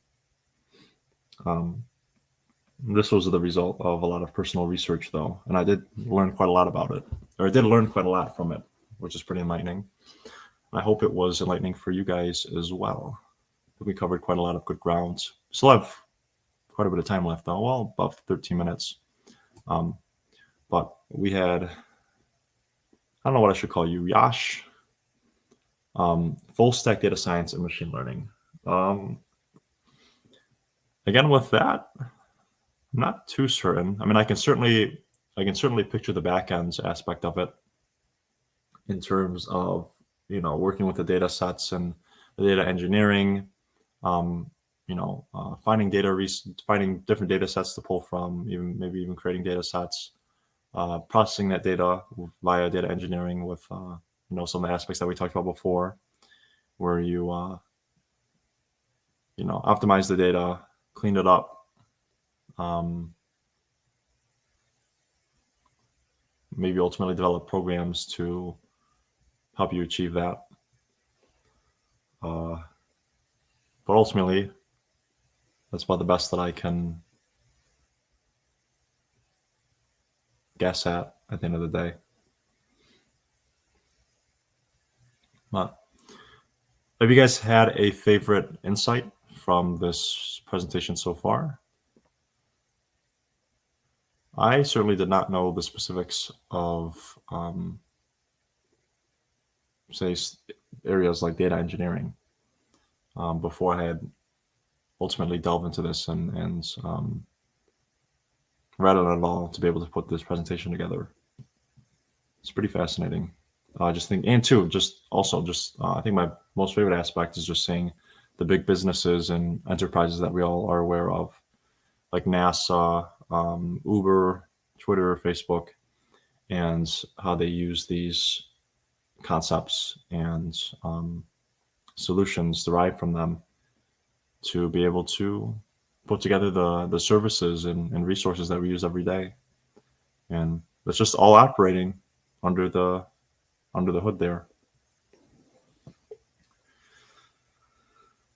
This was the result of a lot of personal research, though, and I did learn quite a lot about it, or I did learn quite a lot from it, which is pretty enlightening. I hope it was enlightening for you guys as well. We covered quite a lot of good ground. Still have quite a bit of time left, though. Well, about 13 minutes. But we had, I don't know what I should call you, Yash. Full stack data science and machine learning. Again, with that, I'm not too certain. I mean, I can certainly picture the backends aspect of it in terms of working with the data sets and the data engineering, finding different data sets to pull from, maybe even creating data sets, processing that data via data engineering with some of the aspects that we talked about before, where you optimize the data, clean it up, maybe ultimately develop programs to help you achieve that. But ultimately, that's about the best that I can guess at the end of the day. But have you guys had a favorite insight from this presentation so far? I certainly did not know the specifics of, say, areas like data engineering before I had ultimately delved into this and read it at all to be able to put this presentation together. It's pretty fascinating. I just think, and too, I think my most favorite aspect is just seeing the big businesses and enterprises that we all are aware of, like NASA, Uber, Twitter, Facebook, and how they use these concepts and solutions derived from them to be able to put together the services and resources that we use every day. And it's just all operating under the hood there.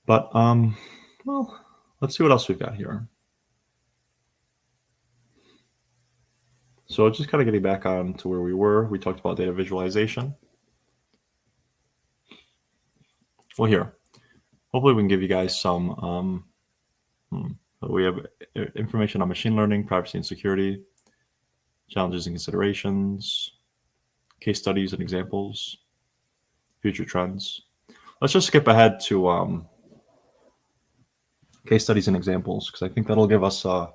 But well, let's see what else we've got here. So just kind of getting back on to where we were, we talked about data visualization. Well, here, hopefully we can give you guys some, we have information on machine learning, privacy and security, challenges and considerations, case studies and examples, future trends. Let's just skip ahead to case studies and examples, because I think that'll give us a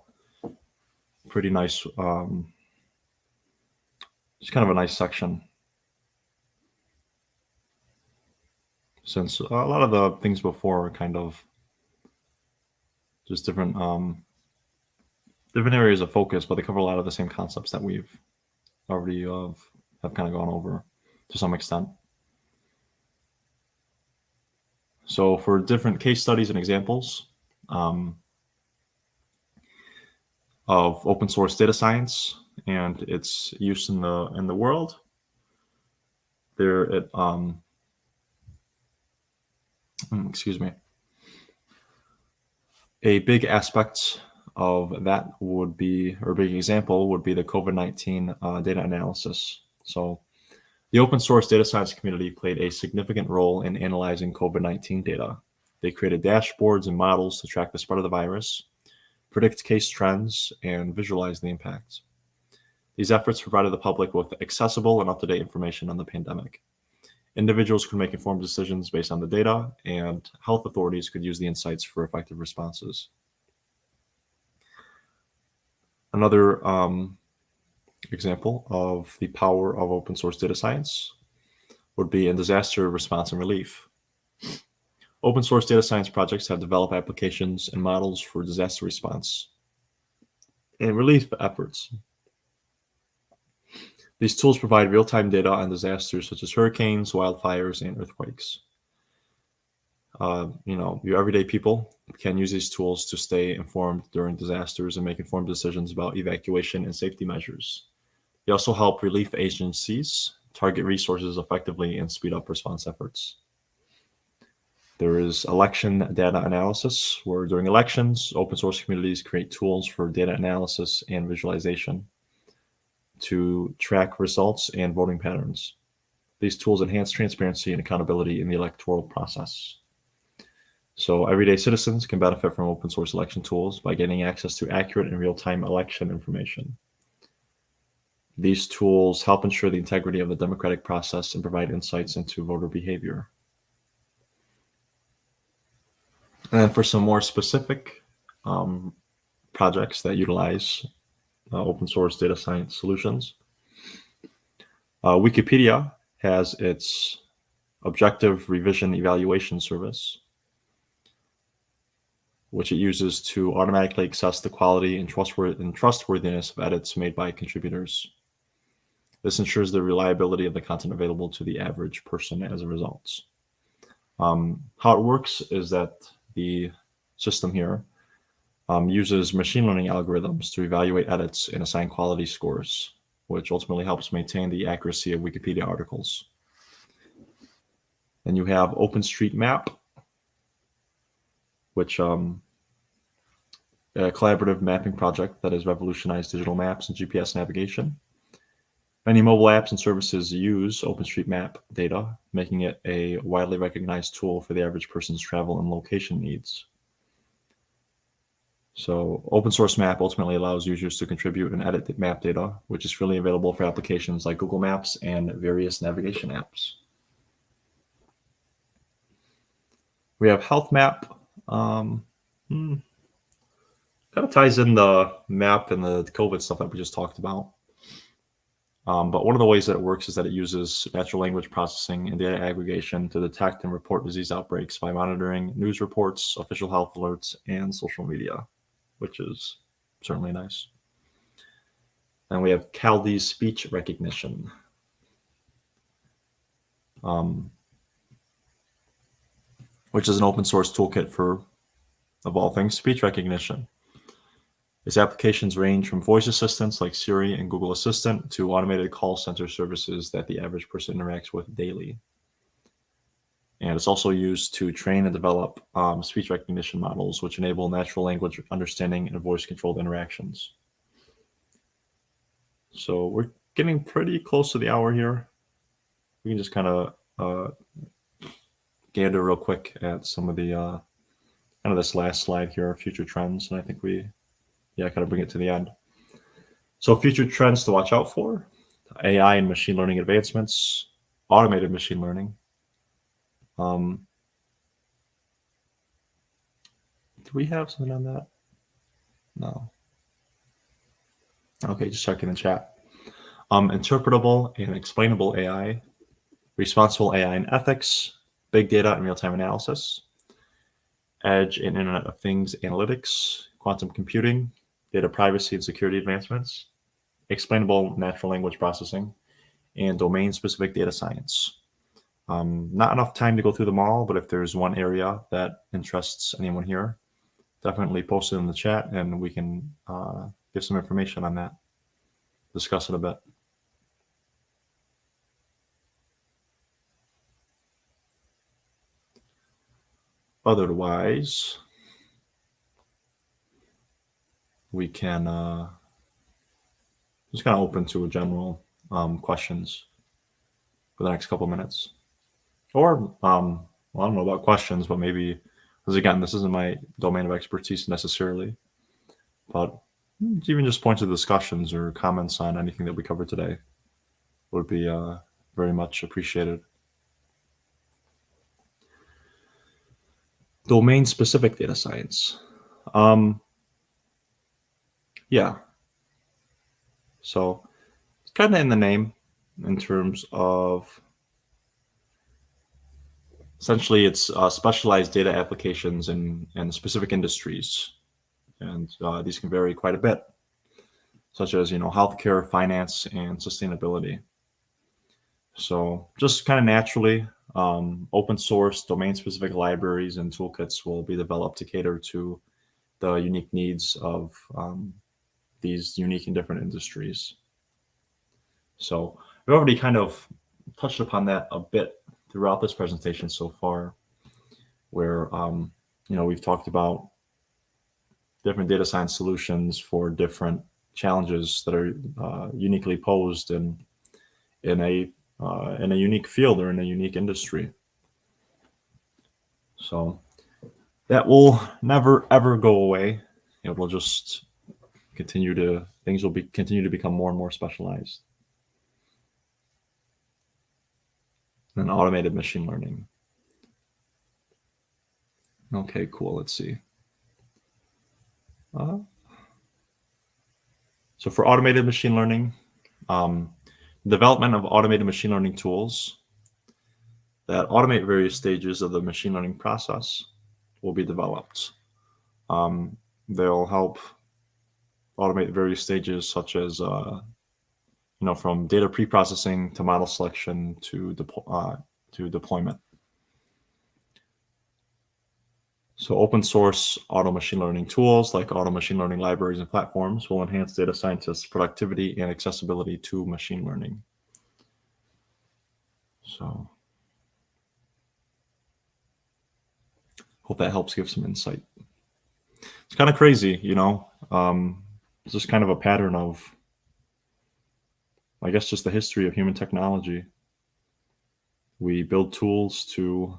pretty nice, just kind of a nice section. Since a lot of the things before are kind of just different areas of focus, but they cover a lot of the same concepts that we've already have kind of gone over to some extent. So for different case studies and examples of open source data science and its use in the world, there excuse me. A big aspect of that would be, or a big example would be the COVID-19 data analysis. So the open source data science community played a significant role in analyzing COVID-19 data. They created dashboards and models to track the spread of the virus, predict case trends, and visualize the impact. These efforts provided the public with accessible and up-to-date information on the pandemic. Individuals could make informed decisions based on the data, and health authorities could use the insights for effective responses. Another example of the power of open source data science would be in disaster response and relief. Open source data science projects have developed applications and models for disaster response and relief efforts. These tools provide real-time data on disasters such as hurricanes, wildfires, and earthquakes. Your everyday people can use these tools to stay informed during disasters and make informed decisions about evacuation and safety measures. They also help relief agencies target resources effectively and speed up response efforts. There is election data analysis, where during elections, open source communities create tools for data analysis and visualization to track results and voting patterns. These tools enhance transparency and accountability in the electoral process. So everyday citizens can benefit from open source election tools by getting access to accurate and real-time election information. These tools help ensure the integrity of the democratic process and provide insights into voter behavior. And then for some more specific projects that utilize open source data science solutions, Wikipedia has its objective revision evaluation service, which it uses to automatically assess the quality and trustworthiness of edits made by contributors. This ensures the reliability of the content available to the average person as a result. How it works is that the system here uses machine learning algorithms to evaluate edits and assign quality scores, which ultimately helps maintain the accuracy of Wikipedia articles. Then you have OpenStreetMap, which a collaborative mapping project that has revolutionized digital maps and GPS navigation. Many mobile apps and services use OpenStreetMap data, making it a widely recognized tool for the average person's travel and location needs. So open source map ultimately allows users to contribute and edit map data, which is freely available for applications like Google Maps and various navigation apps. We have Health Map. Kind of ties in the map and the COVID stuff that we just talked about. But one of the ways that it works is that it uses natural language processing and data aggregation to detect and report disease outbreaks by monitoring news reports, official health alerts, and social media, which is certainly nice. And we have Caldi's speech recognition. Which is an open source toolkit for, of all things, speech recognition. Its applications range from voice assistants like Siri and Google Assistant to automated call center services that the average person interacts with daily. And it's also used to train and develop speech recognition models, which enable natural language understanding and voice-controlled interactions. So we're getting pretty close to the hour here. We can just kind of gander real quick at some of the kind of this last slide here, future trends, and I think we kind of bring it to the end. So future trends to watch out for: AI and machine learning advancements, automated machine learning. Do we have something on that? No. Okay, just checking the chat. Interpretable and explainable AI, responsible AI and ethics, big data and real-time analysis, edge and Internet of Things analytics, quantum computing, data privacy and security advancements, explainable natural language processing, and domain-specific data science. Not enough time to go through them all, but if there's one area that interests anyone here, definitely post it in the chat and we can give some information on that, discuss it a bit. Otherwise, we can just kind of open to a general questions for the next couple minutes. Or, well, I don't know about questions, but maybe, because again, this isn't my domain of expertise necessarily, but even just points of discussions or comments on anything that we covered today would be very much appreciated. Domain-specific data science. Yeah. So it's kind of in the name in terms of essentially it's specialized data applications in specific industries. And these can vary quite a bit, such as, healthcare, finance, and sustainability. So just kind of naturally, open source domain-specific libraries and toolkits will be developed to cater to the unique needs of these unique and different industries. So we've already kind of touched upon that a bit throughout this presentation so far, where we've talked about different data science solutions for different challenges that are uniquely posed in a unique field or in a unique industry. So that will never ever go away. It will just things will continue to become more and more specialized. And automated machine learning. Okay, cool. Let's see. So for automated machine learning, development of automated machine learning tools that automate various stages of the machine learning process will be developed. They'll help automate various stages such as from data pre-processing to model selection to deployment. So open source auto machine learning tools like auto machine learning libraries and platforms will enhance data scientists' productivity and accessibility to machine learning. So hope that helps give some insight. It's kind of crazy, it's just kind of a pattern of, I guess, just the history of human technology. We build tools to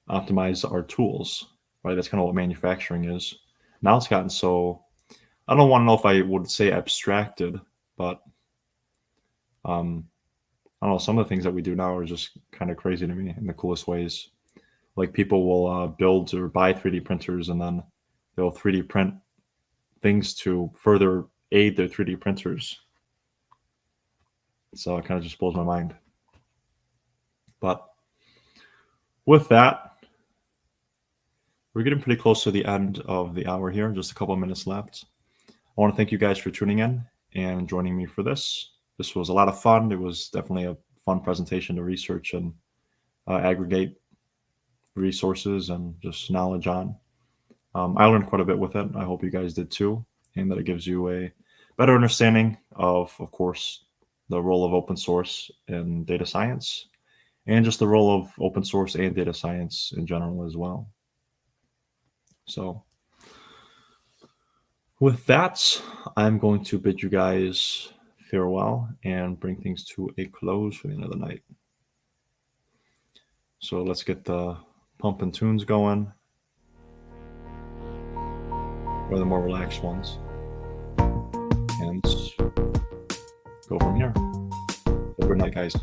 optimize our tools, right? That's kind of what manufacturing is. Now it's gotten so, I don't want to know if I would say abstracted, but I don't know, some of the things that we do now are just kind of crazy to me in the coolest ways. Like people will build or buy 3D printers and then they'll 3D print things to further aid their 3D printers. So it kind of just blows my mind. But with that, we're getting pretty close to the end of the hour here, just a couple of minutes left. I want to thank you guys for tuning in and joining me for this. This was a lot of fun. It was definitely a fun presentation to research and aggregate resources and just knowledge on. I learned quite a bit with it. I hope you guys did too, and that it gives you a better understanding of course, the role of open source in data science and just the role of open source and data science in general as well. So with that, I'm going to bid you guys farewell and bring things to a close for the end of the night. So let's get the pumping tunes going, or the more relaxed ones, and go from here. Have a good night, guys.